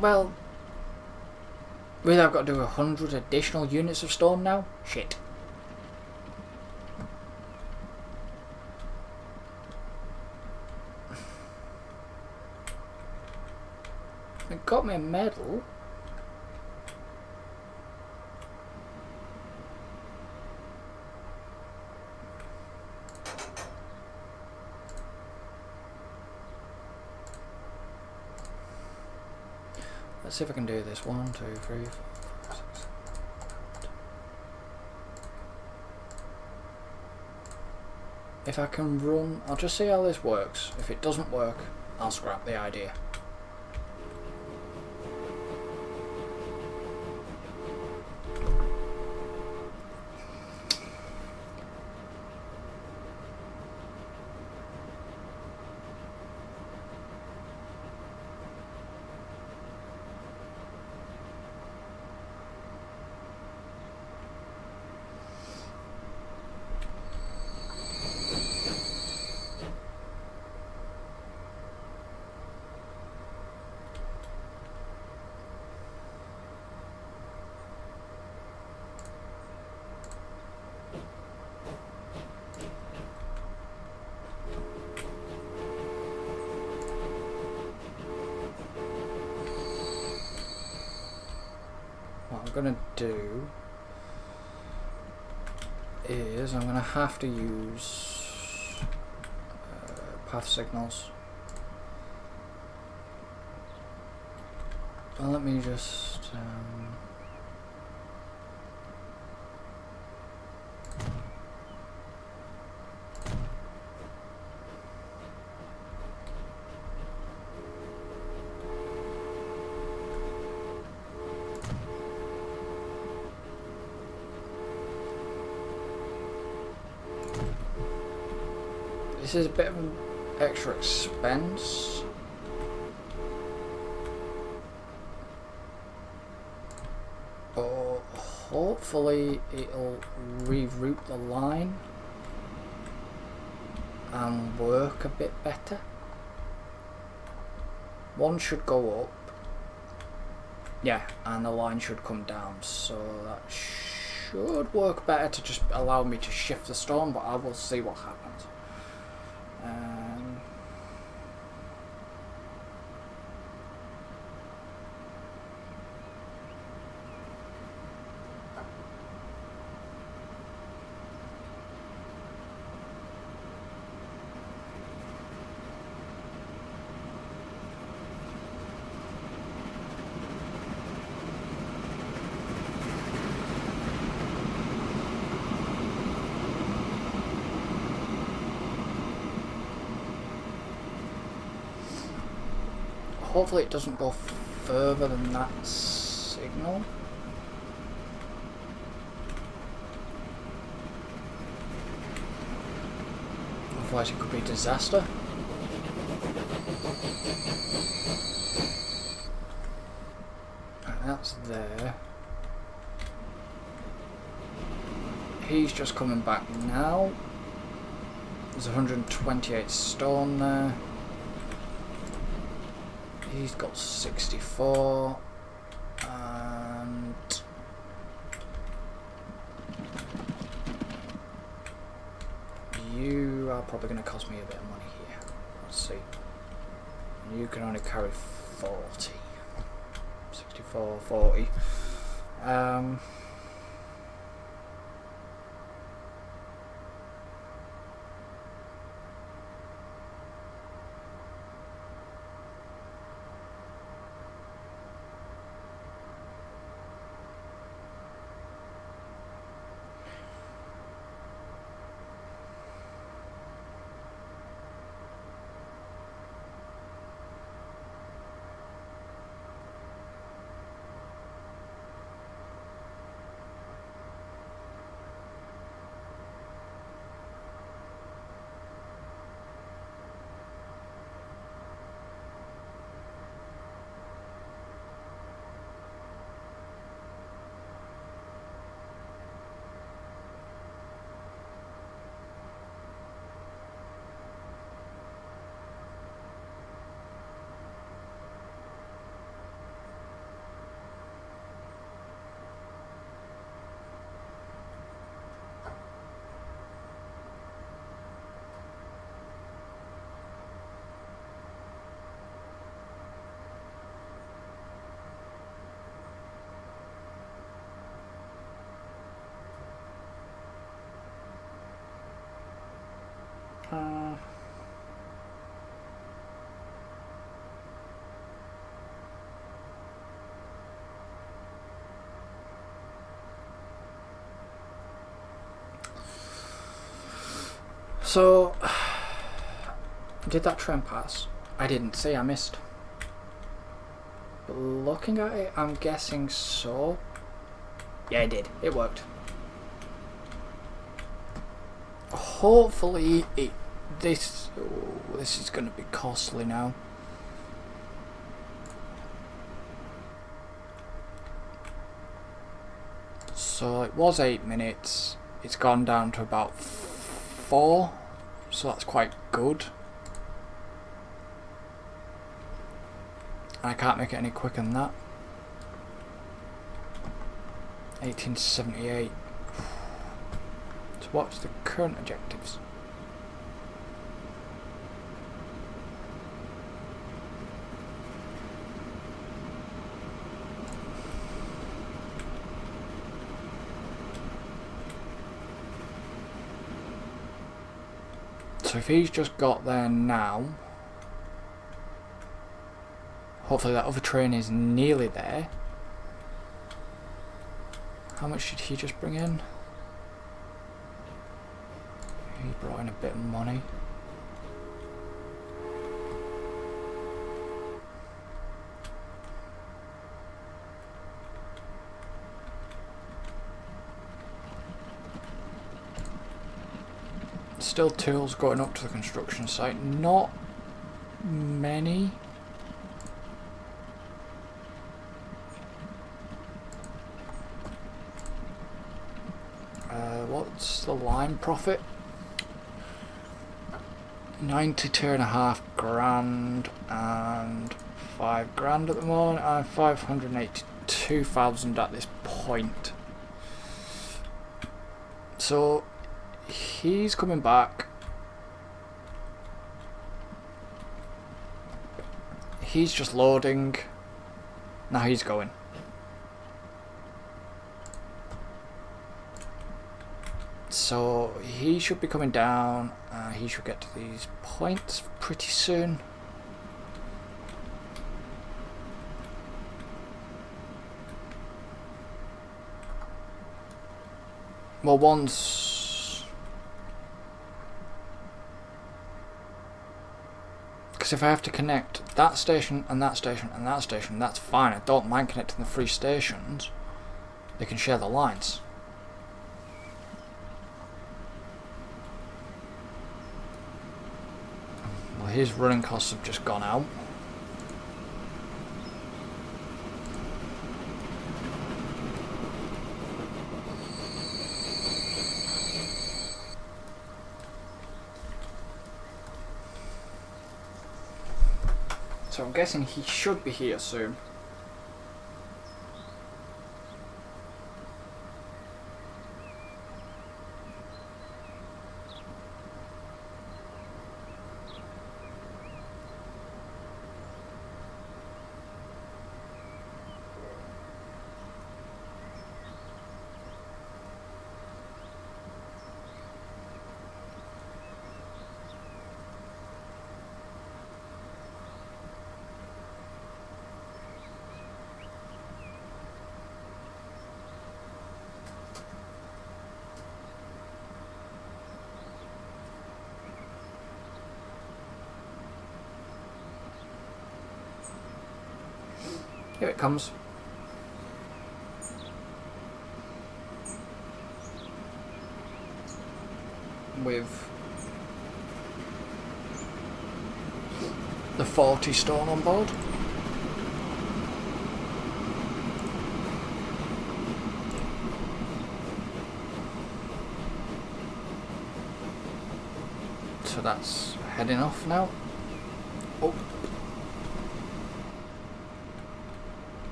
Well, really, I've got to do 100 additional units of stone now? Shit. It got me a medal. Let's see if I can do this. 1, 2, 3, 4, 5, 6. If I can run, I'll just see how this works. If it doesn't work, I'll scrap the idea. What I'm gonna do is I'm gonna have to use path signals. Well, let me just this is a bit of an extra expense. But hopefully it'll reroute the line and work a bit better. One should go up. Yeah, and the line should come down, so that should work better to just allow me to shift the stone, but I will see what happens. Hopefully it doesn't go further than that signal. Otherwise it could be a disaster. That's there. He's just coming back now. There's 128 stone there. He's got 64. And you are probably going to cost me a bit of money here. Let's see. You can only carry 40. 64, 40. So, did that train pass? I didn't see, I missed. But looking at it, I'm guessing so. Yeah, it did. It worked. Hopefully, this is going to be costly now. So it was 8 minutes. It's gone down to about 4. So that's quite good. I can't make it any quicker than that. 1878. So what's the current objectives? So if he's just got there now, hopefully that other train is nearly there. How much did he just bring in? He brought in a bit of money. Still tools going up to the construction site. Not many. What's the line profit? 92.5 grand and 5 grand at the moment, and 582,000 at this point. So he's coming back. He's just loading. Now he's going. So he should be coming down. He should get to these points pretty soon. Well, once... Because if I have to connect that station and that station and that station, that's fine. I don't mind connecting the 3 stations. They can share the lines. Well, his running costs have just gone out. So I'm guessing he should be here soon. Here it comes. With the 40 stone on board. So that's heading off now. Oh.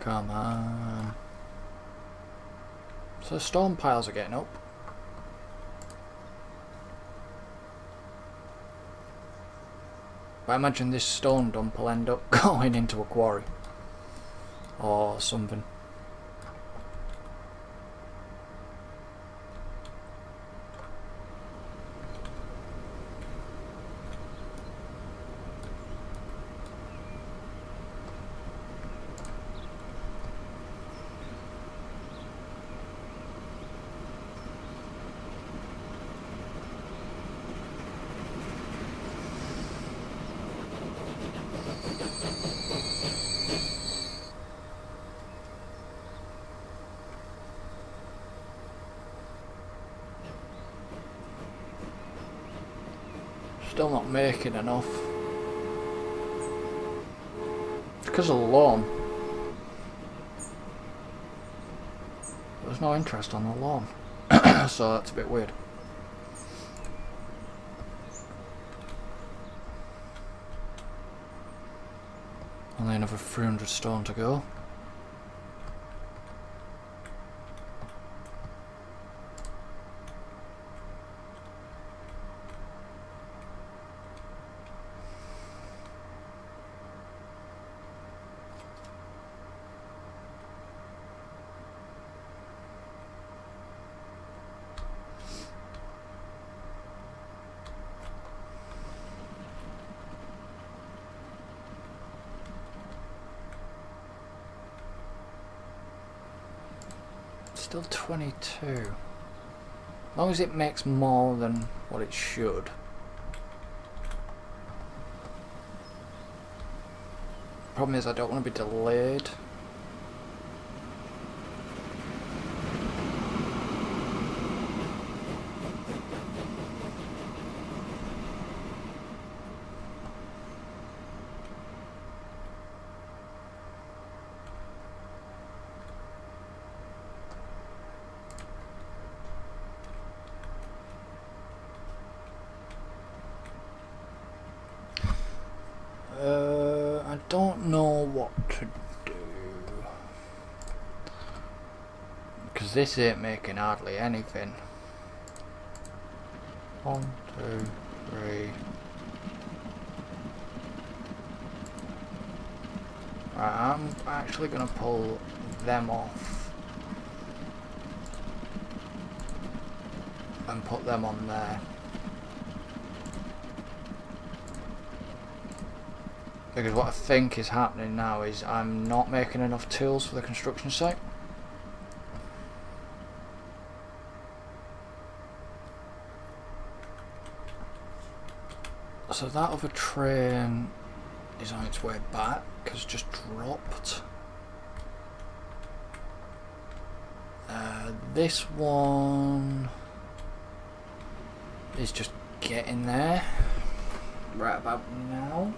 Come on. So storm piles are getting up. But I imagine this stone dump will end up going into a quarry. Or something. Still not making enough. It's because of the lawn. There's no interest on the lawn. So that's a bit weird. Only another 300 stone to go. Still 22. As long as it makes more than what it should. Problem is I don't want to be delayed. I don't know what to do, because this ain't making hardly anything. 1, 2, 3. Right, I'm actually gonna pull them off and put them on there. Because what I think is happening now is I'm not making enough tools for the construction site. So that other train is on its way back, has just dropped. This one is just getting there right about now.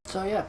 So yeah.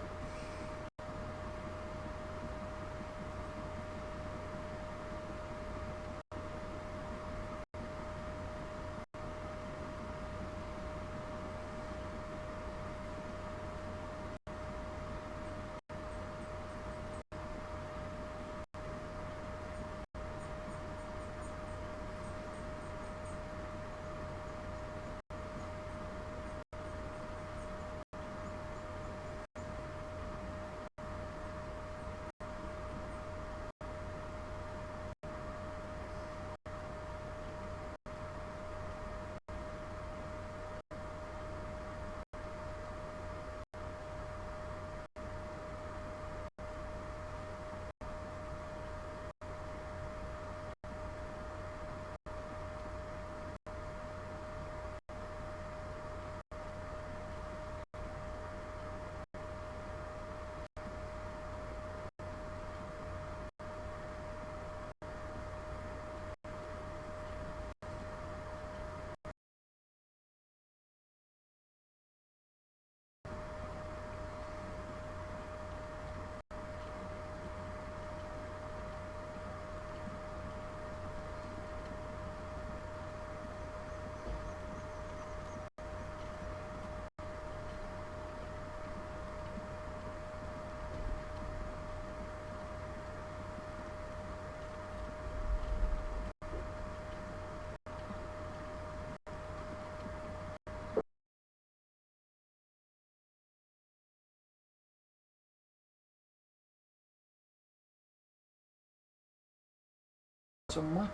Somewhere.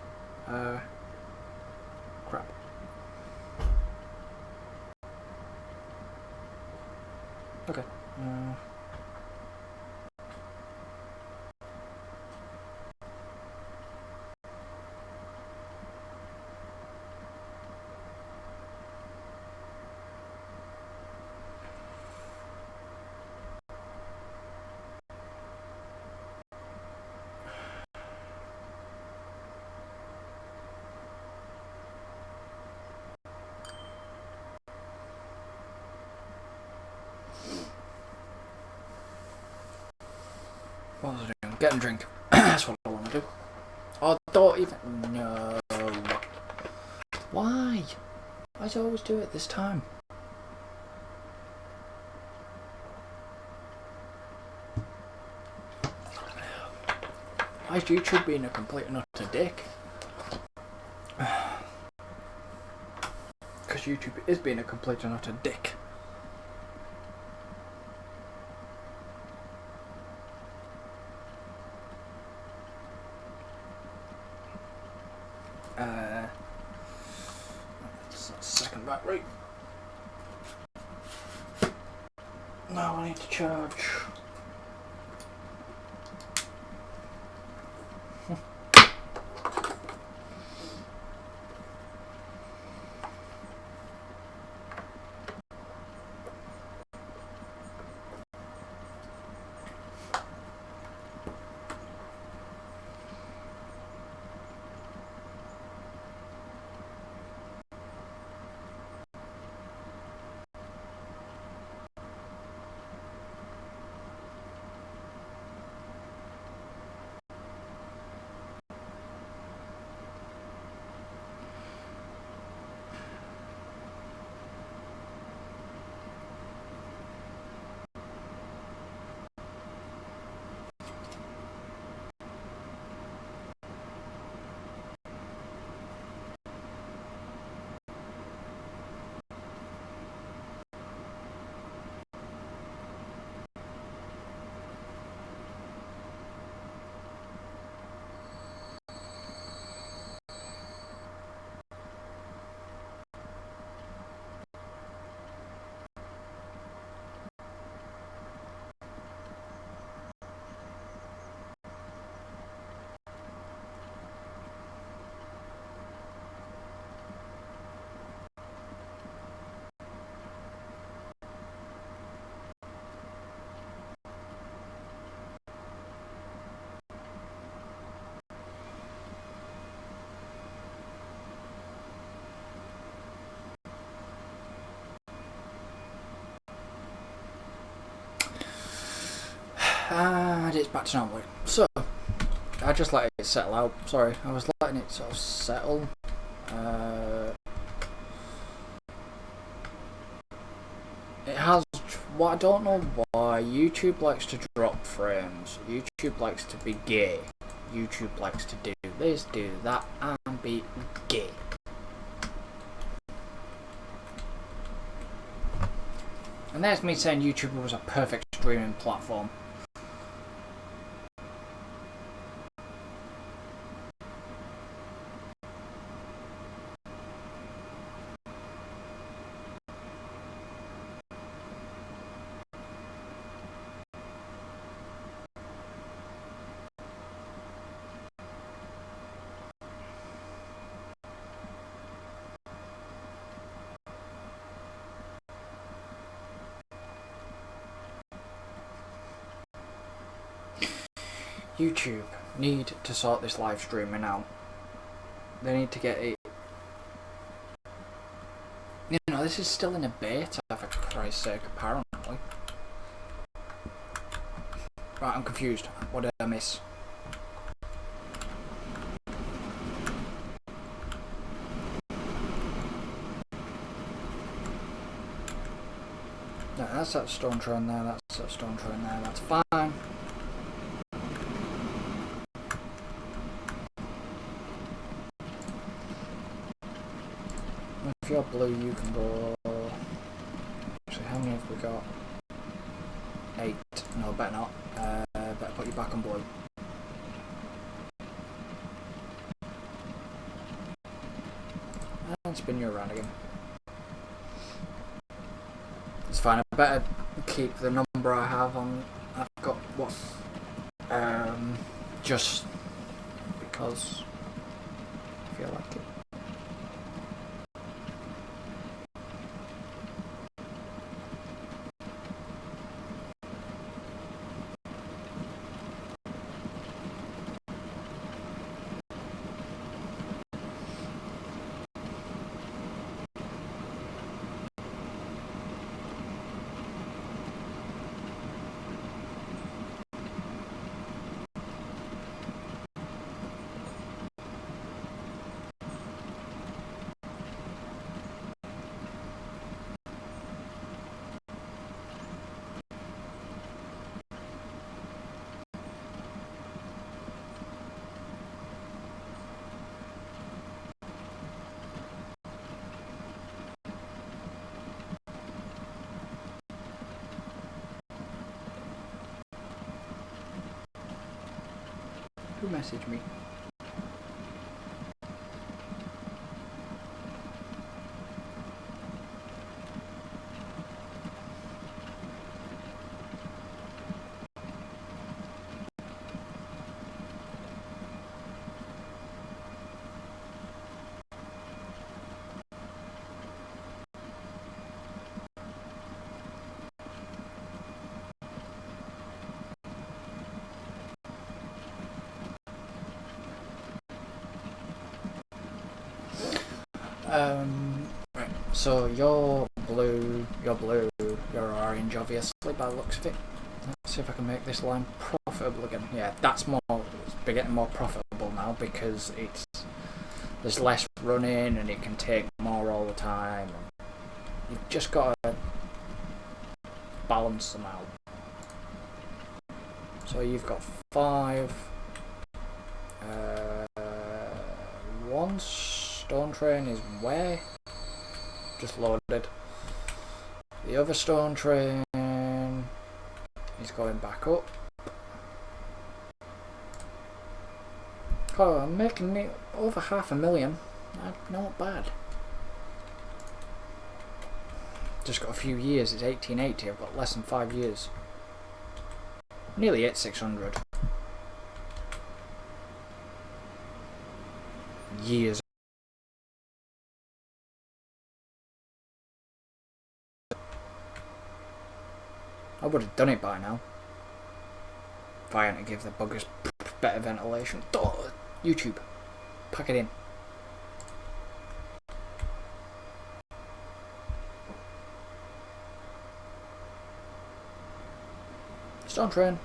Crap. Okay. What was I doing? Get a drink. That's what I want to do. Oh, don't even. No. Why? Why do I always do it this time? Why is YouTube being a complete and utter dick? Because YouTube is being a complete and utter dick. Second battery. Now I need to charge. And it's back to normal. So, I just let it settle out. Sorry, I was letting it sort of settle. It has. What I don't know why YouTube likes to drop frames. YouTube likes to be gay. YouTube likes to do this, do that, and be gay. And there's me saying YouTube was a perfect streaming platform. YouTube need to sort this live streaming out. They need to get it. You know, this is still in a beta, for Christ's sake, apparently. Right, I'm confused. What did I miss? No, that's that stone train there, that's that stone train there, that's fine. If you're blue, you can go. Actually, how many have we got? 8. No, better not. Better put you back on blue. And spin you around again. It's fine. I better keep the number I have on. I've got what? Just because I feel like it. Who messaged me? Right, so you're blue, you're orange, obviously, by the looks of it. Let's see if I can make this line profitable again. Yeah, that's more, it's getting more profitable now because there's less running and it can take more all the time. And you've just got to balance them out. So you've got 5, 1 stone train is where? Just loaded. The other stone train is going back up. Oh, I'm making it over 500,000. Not bad. Just got a few years. It's 1880. I've got less than 5 years. Nearly hit 600. Years. I would have done it by now. If I hadn't give the buggers better ventilation. YouTube. Pack it in. Stone train.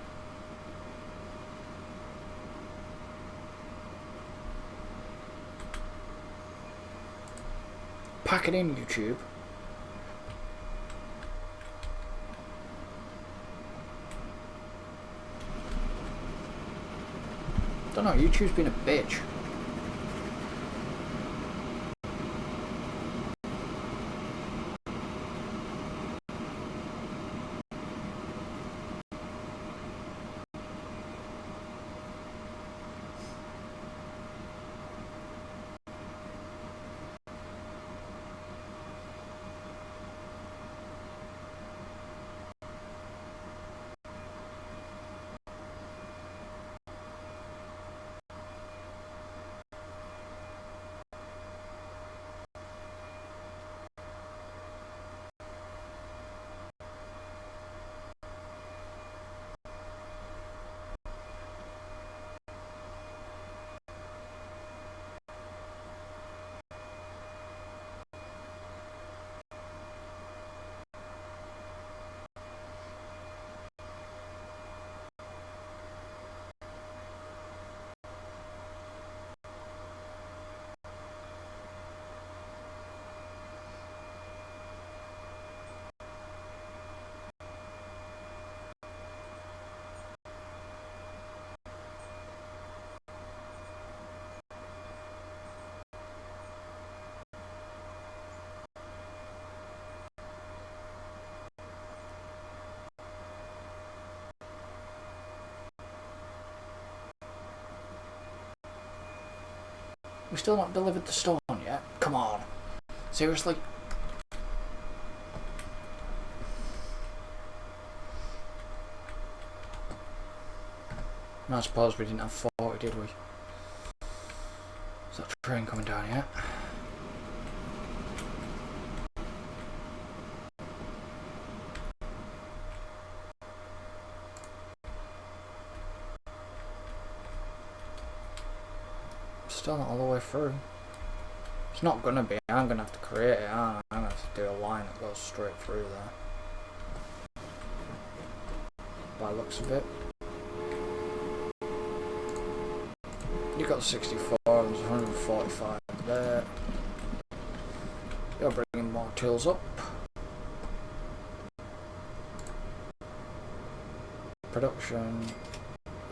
pack it in, YouTube. Don't know, YouTube's been a bitch. We still not delivered the stone yet? Come on. Seriously? I suppose we didn't have 40, did we? Is that train coming down yet? Still not all the way through. It's not gonna be. I'm gonna have to create it, aren't I? I'm gonna have to do a line that goes straight through there. By the looks of it. You got 64, there's 145 there. You're bringing more tools up. Production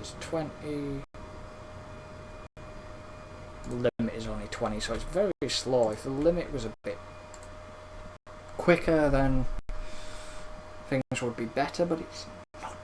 is 20. Limit is only 20, so it's very slow. If the limit was a bit quicker, then things would be better, but it's not.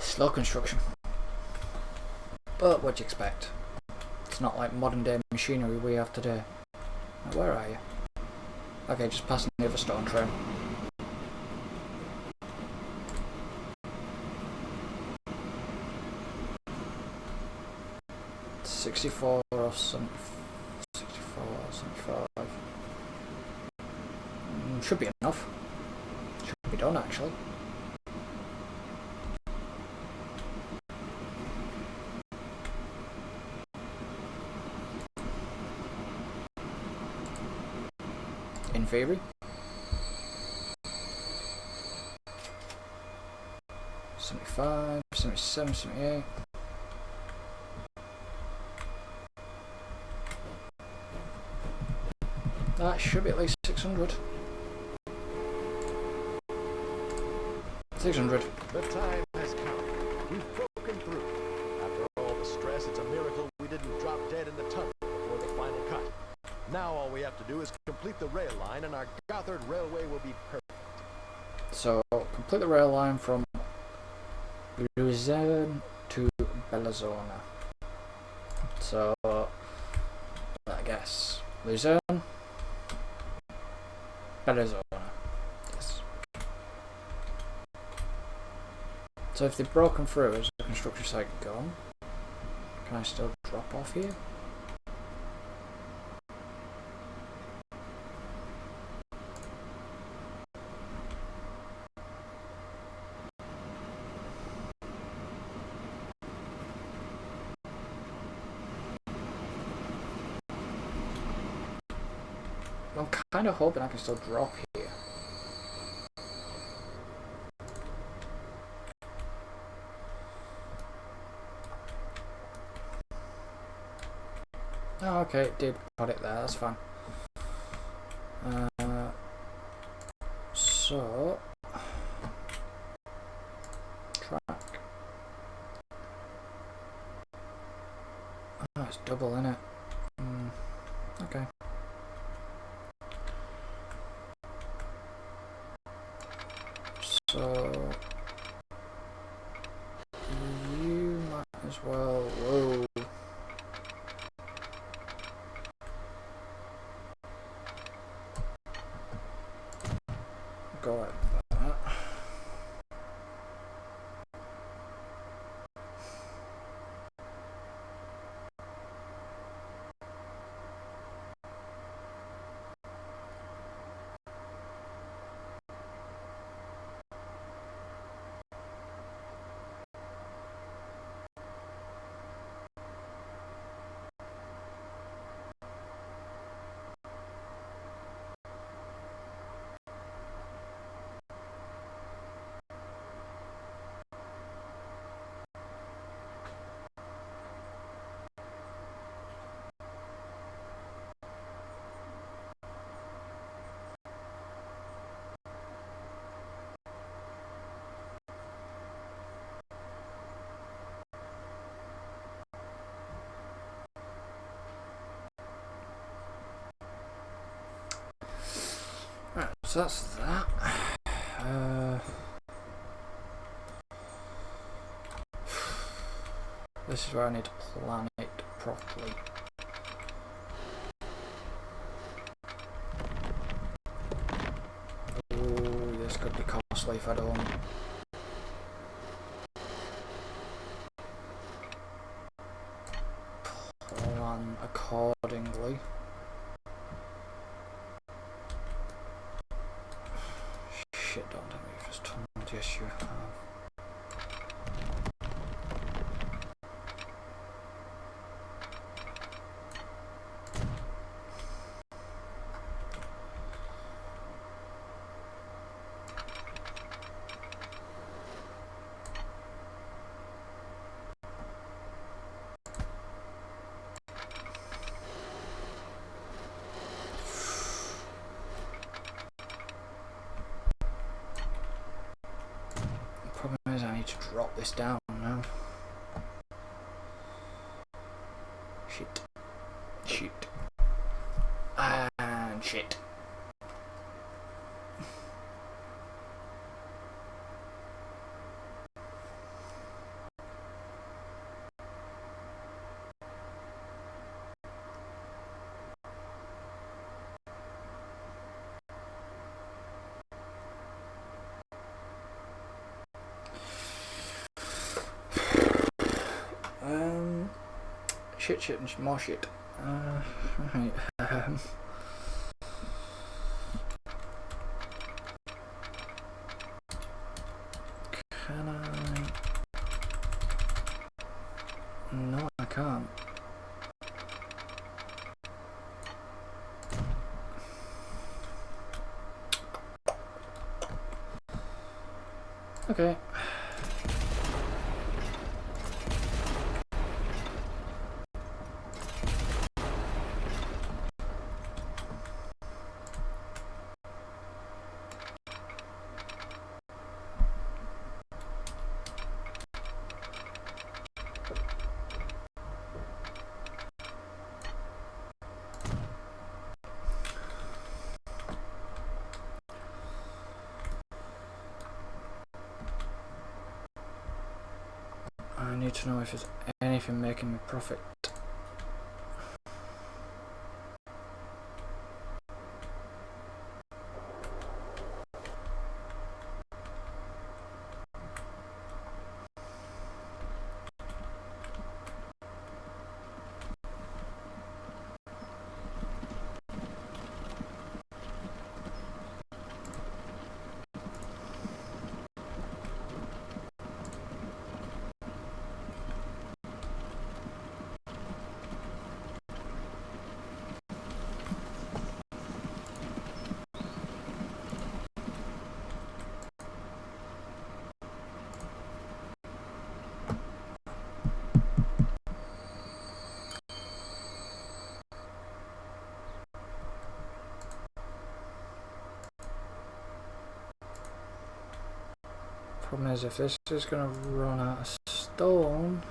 Slow construction. But what do you expect? It's not like modern day machinery we have today. Now, where are you? Okay, just passing the other stone train. $64 or 64 or 75. Should be enough. Should be done actually. In theory. 75, 77, 78. That should be at least 600. 600. The time has come. We've broken through. After all the stress, it's a miracle we didn't drop dead in the tunnel before the final cut. Now all we have to do is complete the rail line and our Gothard Railway will be perfect. So, complete the rail line from Luzerne to Bellinzona. So, I guess Luzerne, Bellinzona. Yes. So if they've broken through, is the construction site gone? Can I still drop off here? I'm kind of hoping I can still drop here. Oh, okay, it did put it there, that's fine. So, track. Oh, it's double, isn't it? Okay. So, you might as well. Whoa. Go like that. Right, so that's that. This is where I need to plan it properly. Ooh, this could be costly if I don't plan accordingly. Shit, don't tell me you've just told. Yes, you have. The problem is I need to drop this down now. Shit. Shit. And shit. Shit, and more shit. Right. Can I? No, I can't. Okay. I need to know if there's anything making me profit. Problem is, if this is going to run out of stone...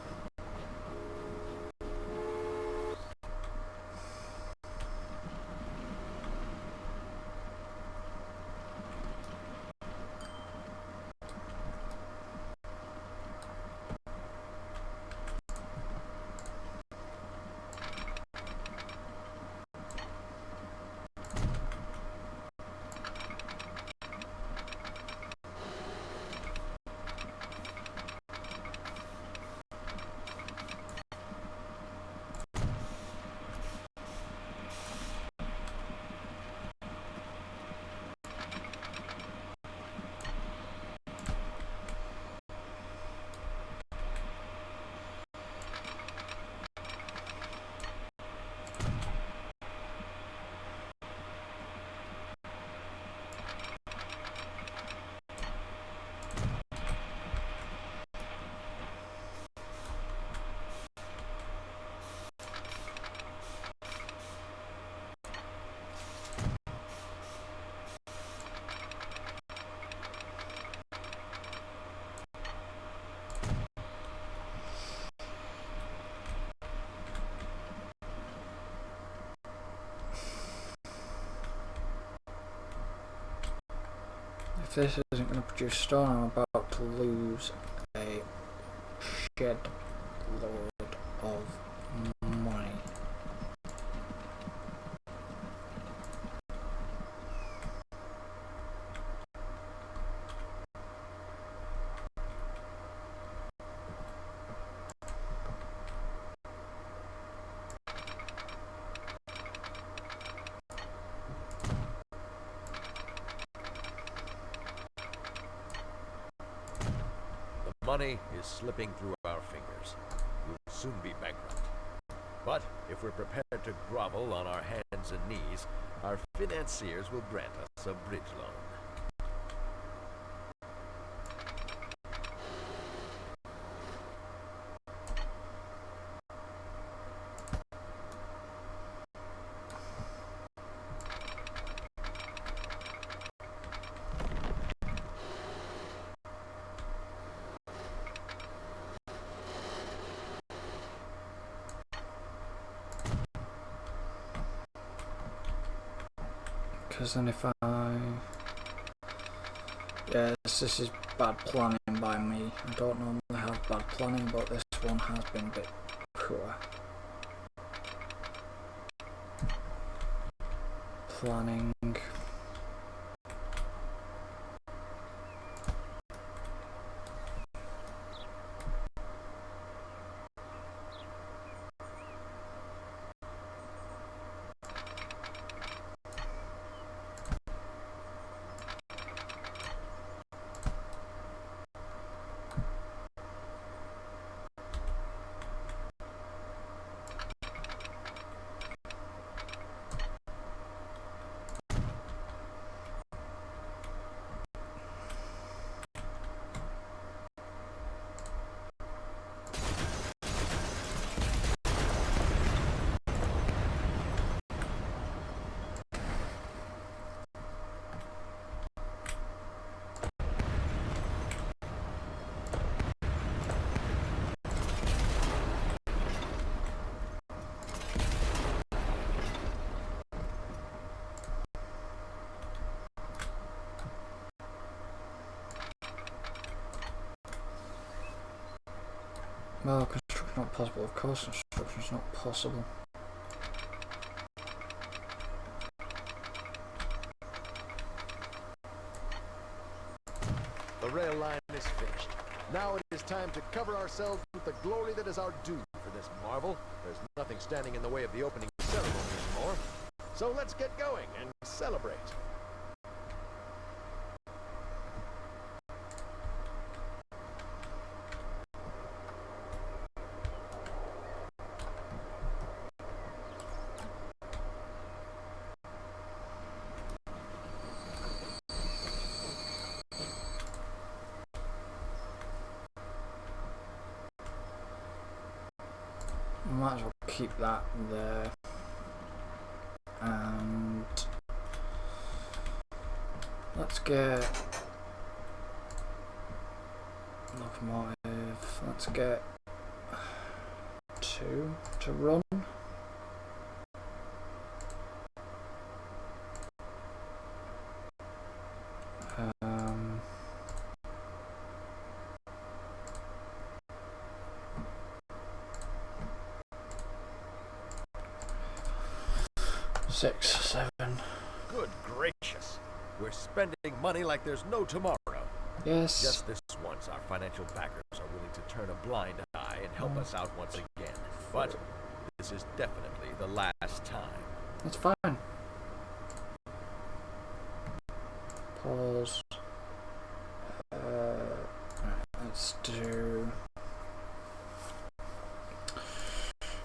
If this isn't going to produce stone, I'm about to lose a shed load of money. Money is slipping through our fingers. We'll soon be bankrupt. But if we're prepared to grovel on our hands and knees, our financiers will grant us a bridge loan. Because then if I... Yes, this is bad planning by me. I don't normally have bad planning, but this one has been a bit poor planning. Well, construction not possible. Of course, construction's not possible. The rail line is finished. Now it is time to cover ourselves with the glory that is our due for this marvel. There's nothing standing in the way of the opening ceremony anymore. So let's get going and celebrate. Might as well keep that there. And let's get Locomotive. Let's get 2 to run. Six, 7. Good gracious. We're spending money like there's no tomorrow. Yes. Just this once, our financial backers are willing to turn a blind eye and help us out once again. But this is definitely the last time. That's fine. Pause. Right, let's do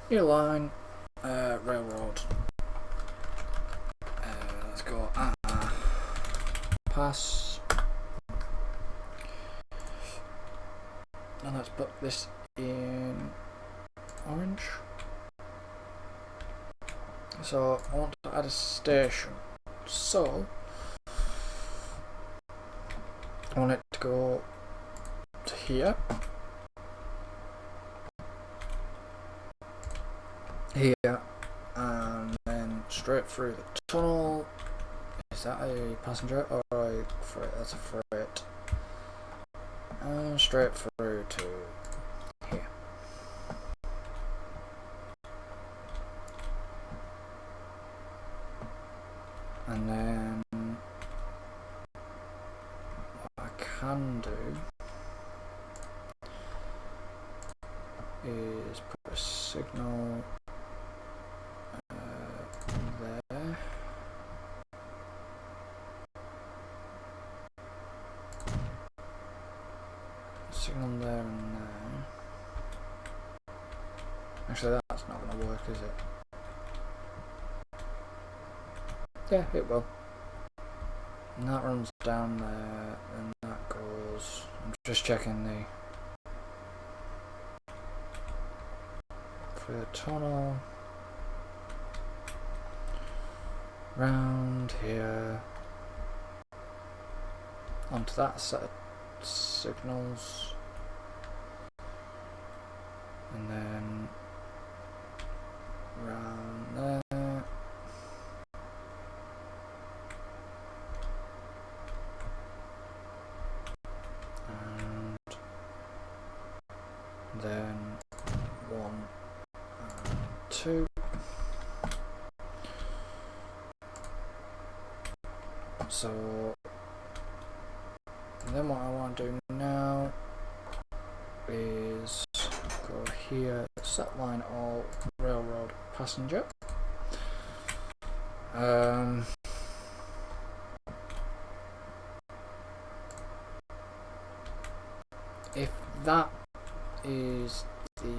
new line, railroad. Let's go pass, and let's put this in orange. So I want to add a station, so I want it to go to here, here, and then straight through the tunnel. Is that a passenger or a freight? That's a freight. And straight through to here. And then what I can do is put a signal there. Signal there and there. Actually, that's not going to work, is it? Yeah, it will. And that runs down there, and that goes. I'm just checking the through the tunnel, round here, onto that set of signals, and then round there. And then 1 and 2. So then what I want to do now is go here, set line all railroad passenger. If that is the,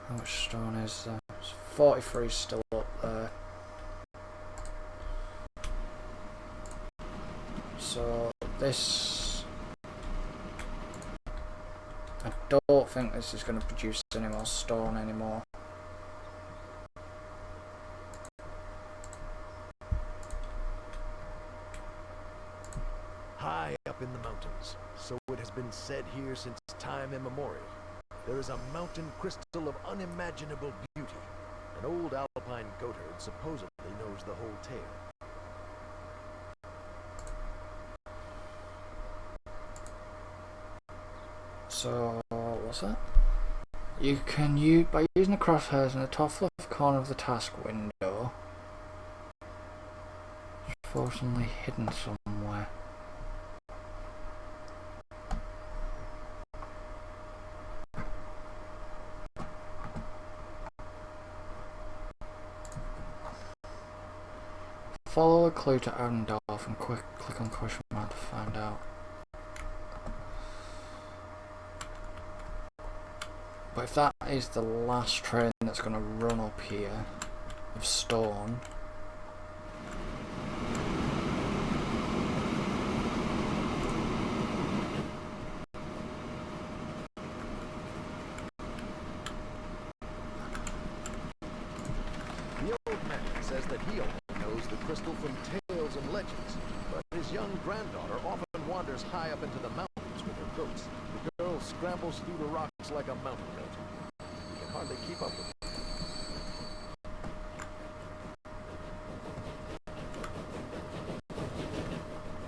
how much stone is there? It's 43 still up there. So this, I don't think this is going to produce any more stone anymore. High up in the mountains, so it has been said here since time immemorial, there is a mountain crystal of unimaginable beauty. An old alpine goatherd supposedly knows the whole tale. So what's that? You can use, by using the crosshairs in the top left corner of the task window, it's fortunately hidden somewhere. Follow a clue to Arendorf and click on question mark to find out. But if that is the last train that's going to run up here of stone, The old man says that he only knows the crystal from tales and legends, but his young granddaughter often wanders high up up into the mountains with her goats. The girl scrambles through the rocks like a mountain goat. We can hardly keep up with her.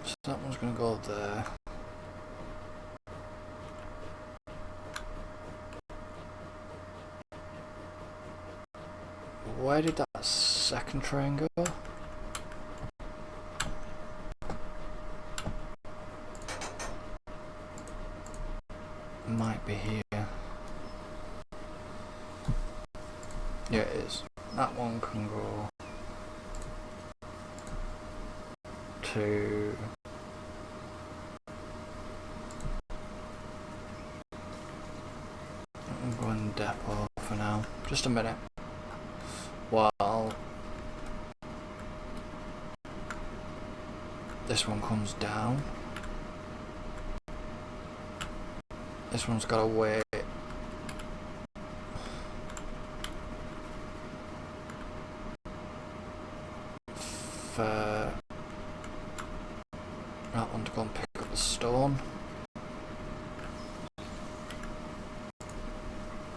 So that one's going to go there. Where did that second train go? Might be here. Yeah, it is. That one can go to I'm going depot for now. Just a minute. While this one comes down. This one's got to wait for that one to go and pick up the stone.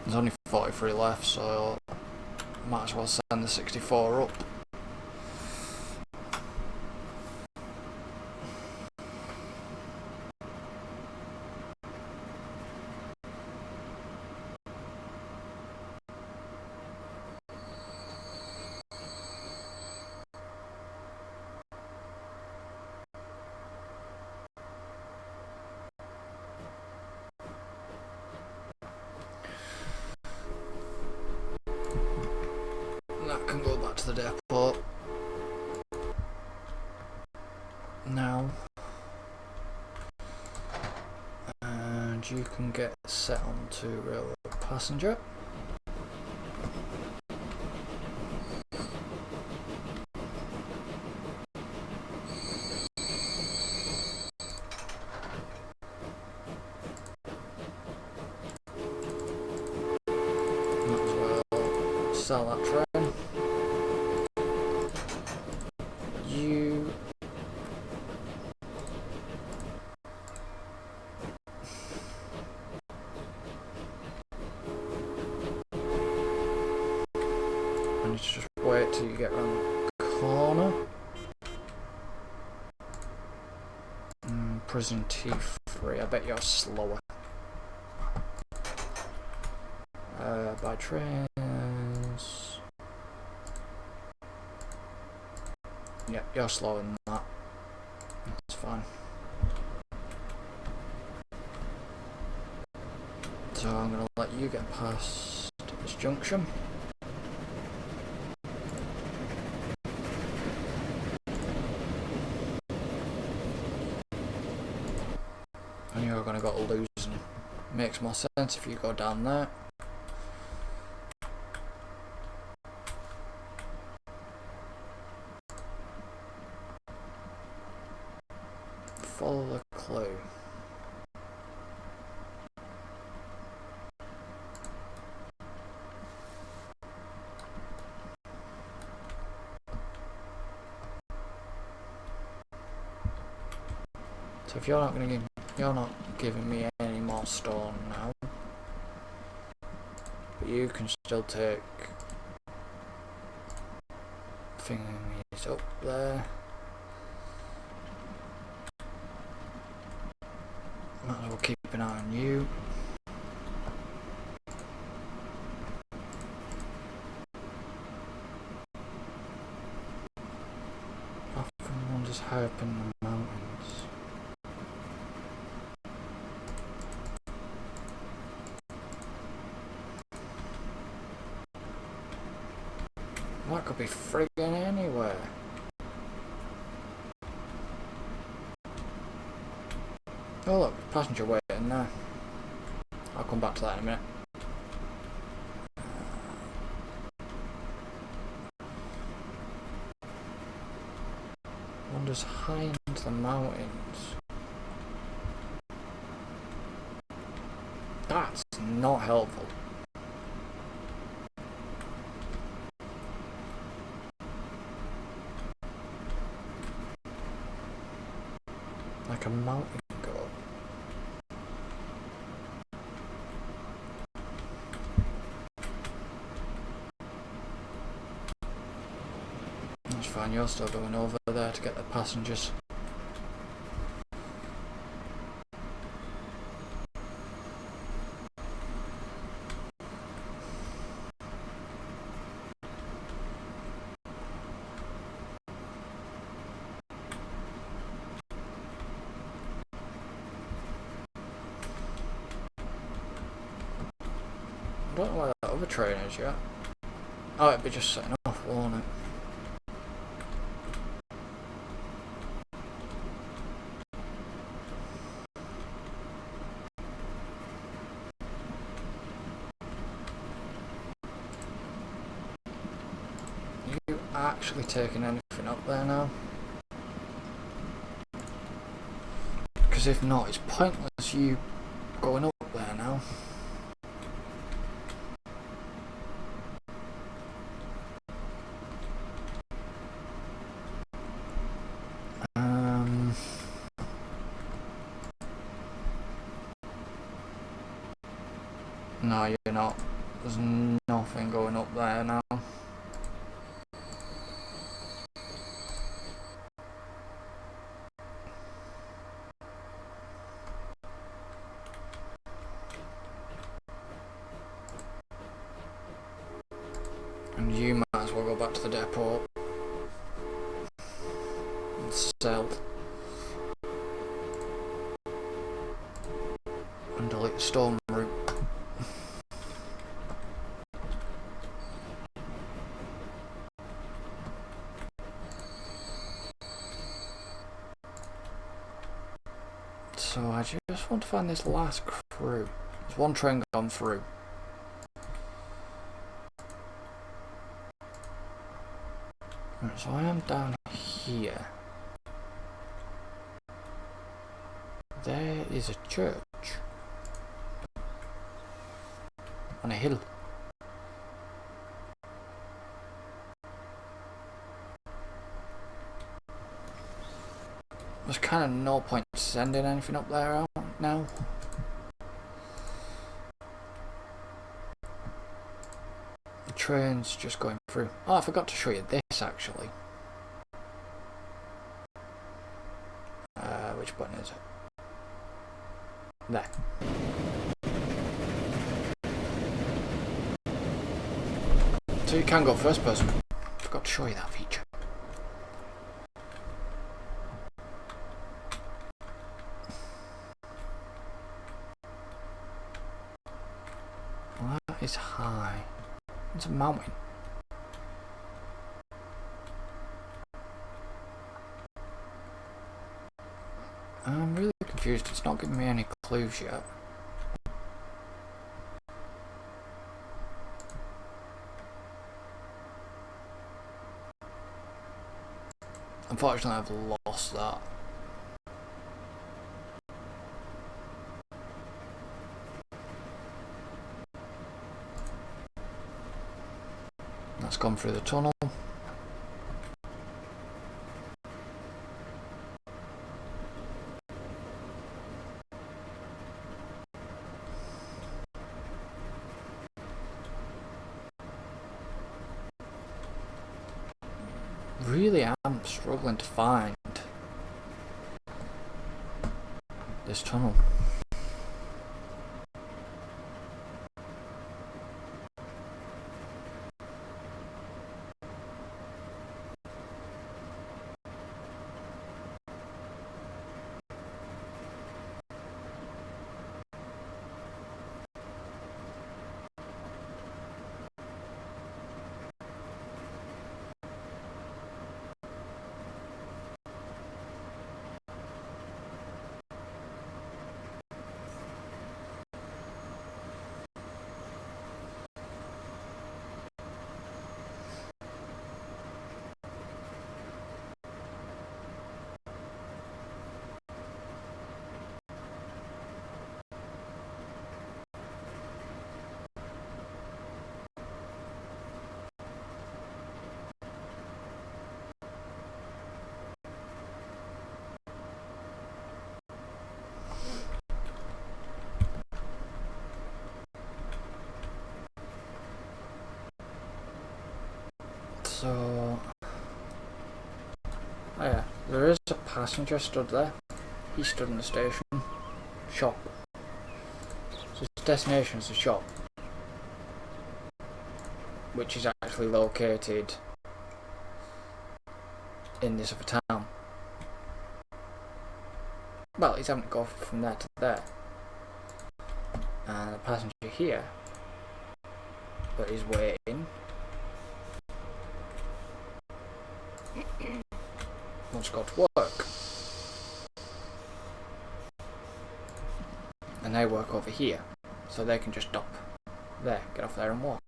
There's only 43 left, so might as well send the 64 up. That can go back to the depot. Now. And you can get set onto railroad passenger. Might as well sell that train. You I need to just wait till you get around the corner. Prison T3, I bet you're slower. By trains. Yeah, you're slower than that. That's fine. So I'm going to let you get past this junction. And you're going to go to losing. Makes more sense if you go down there. Follow the clue. So if you're not giving me any more stone now, but you can still take thingies up there. Might as well keep an eye on you. Often wonders high up in the mountains. That could be friggin' anywhere. Oh look, passenger waiting there. I'll come back to that in a minute. Wanders high into the mountains. That's not helpful. Like a mountain goat. That's fine, you're still going over there to get the passengers. I don't know where that other train is yet. Oh, it'd be just setting off, won't it? Are you actually taking anything up there now? Because if not, it's pointless you going up there now. No, you're not. There's nothing going up there now. And you might as well go back to the depot and sell and delete the storm route. So I just want to find this last crew. There's one train gone through. Right, so I am down here. There is a church on a hill. There's kind of no point sending anything up there out now. The train's just going through. Oh, I forgot to show you this actually. Which button is it? There. So you can go first person. Forgot to show you that feature. Well, that is high. It's a mountain. I'm really confused. It's not giving me any clues yet. Unfortunately, I've lost that. That's gone through the tunnel. Really am struggling to find this tunnel. So Oh yeah, there is a passenger stood there. He stood in the station. Shop. So his destination is the shop, which is actually located in this other town. Well, he's having to go from there to there. And the passenger here, but he's waiting, wants to go to work. And they work over here, so they can just stop there, get off there and walk.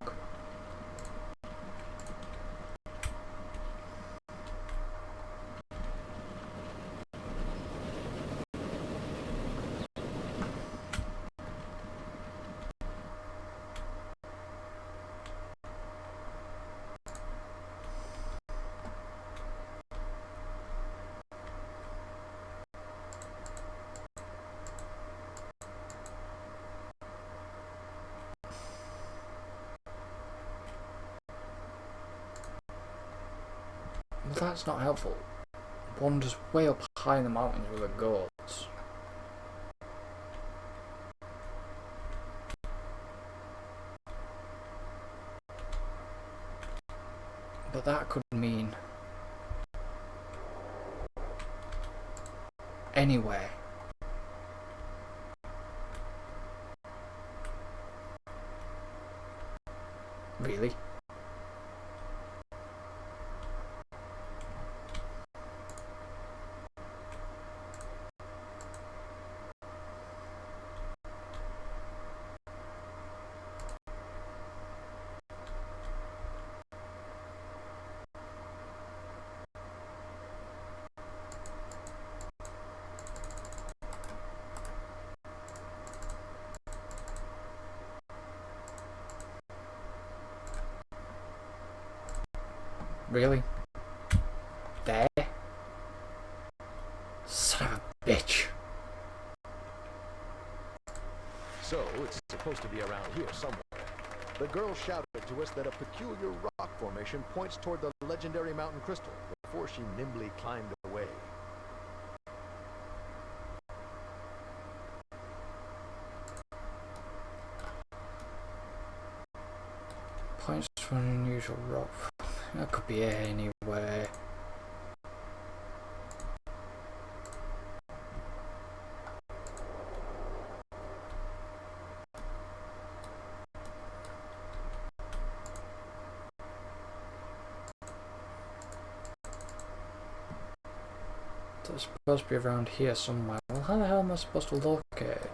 Well, that's not helpful. Wanders way up high in the mountains with the goats. But that could mean anywhere. Really? Really? There? Son of a bitch. So, it's supposed to be around here somewhere. The girl shouted to us that a peculiar rock formation points toward the legendary mountain crystal before she nimbly climbed away. Points to an unusual rock. That could be anywhere. So it's supposed to be around here somewhere. Well, how the hell am I supposed to locate it?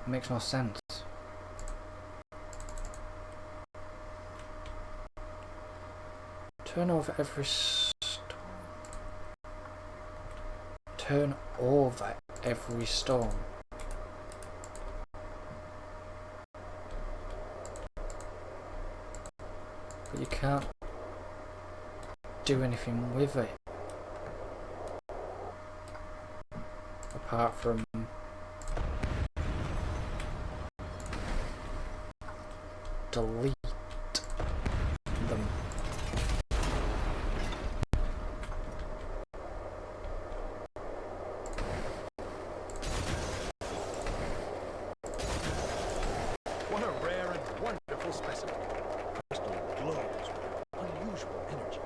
Makes no sense. Turn over every stone. Turn over every stone. But you can't do anything with it. Apart from delete them. What a rare and wonderful specimen. The crystal glows with unusual energy.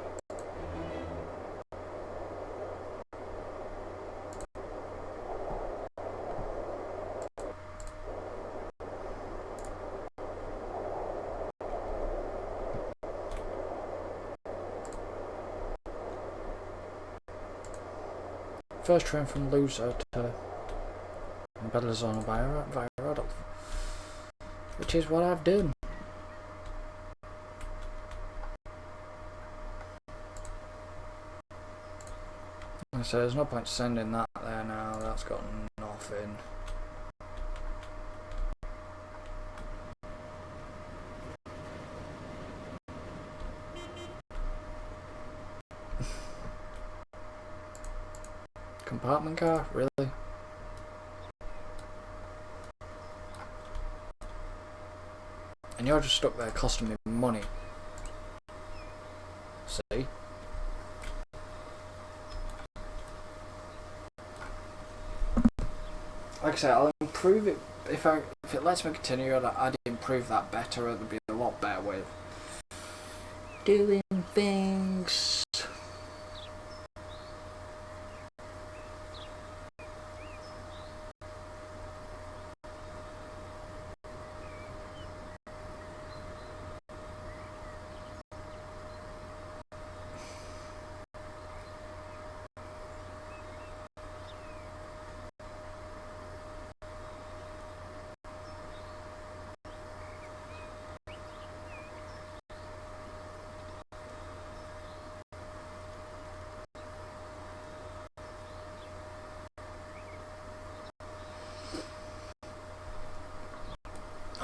First train from Loser to Bellazona via Rodolph. Which is what I've done. So there's no point sending that there now. That's got nothing. Compartment car? Really? And you're just stuck there costing me money. See? Like I say, I'll improve it if it lets me continue. I'd improve that better. It'd be a lot better way of doing things.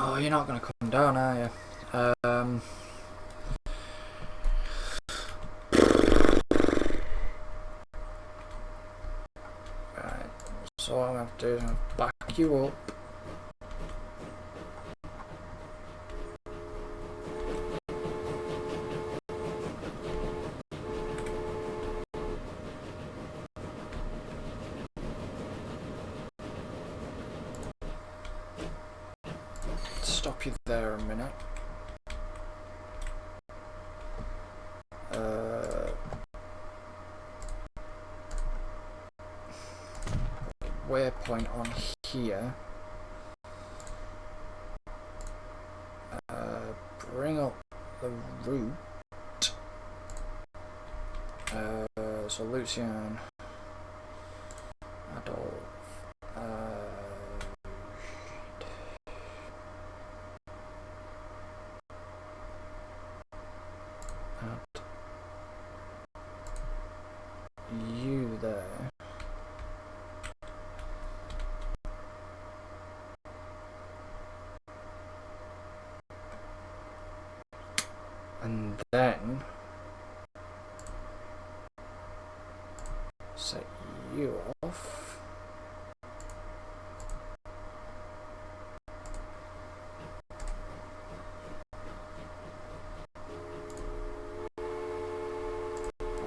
Oh, you're not going to come down, are you? Right, so what I'm going to have to do is back you up. Stop you there a minute. Waypoint on here. Bring up the route. So Lucian, Adolf. Add you there. And then set you off.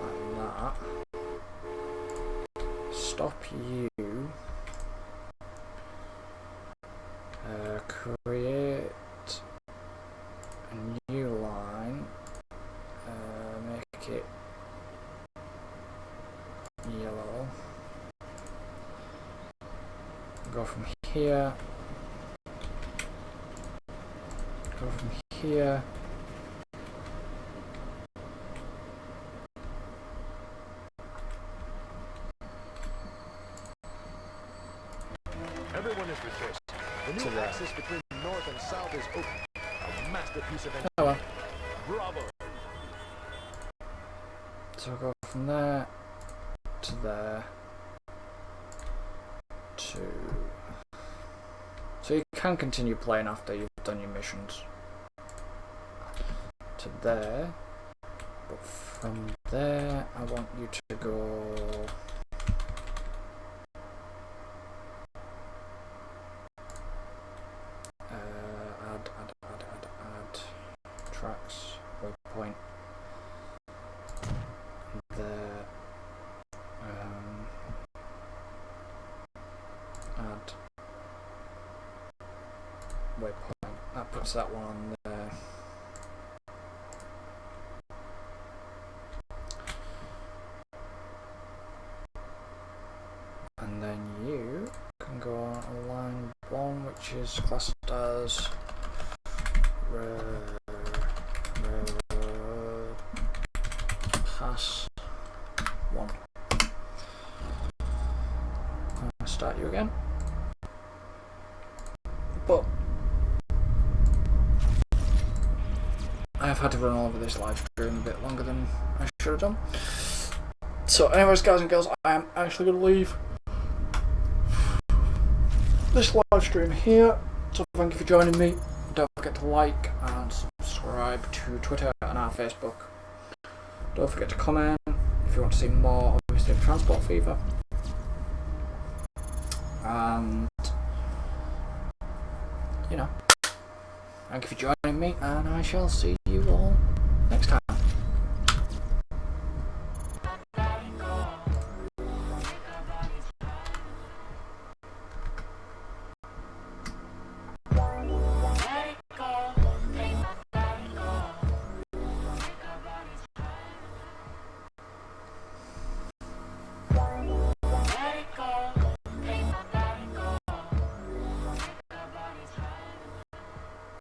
Like that. Stop you. Create a new line. Make it yellow. Go from here. Go from here. Everyone is rejoicing. The new To axis between north and south is open. A masterpiece of engineering. Oh well. Bravo! So I'll go from there to there to... So you can continue playing after you've done your missions. To there. But from there I want you to go... add tracks, waypoint. There, add waypoint. That puts that one on there. And then you can go on line 1, which is classed as railroad pass 1. I'll start you again. But I've had to run all over this live stream a bit longer than I should have done. So anyways, guys and girls, I am actually going to leave this live stream here. So thank you for joining me. Don't forget to like and subscribe to Twitter and our Facebook. Don't forget to comment if you want to see more, obviously, of Transport Fever. And, you know, thank you for joining me, and I shall see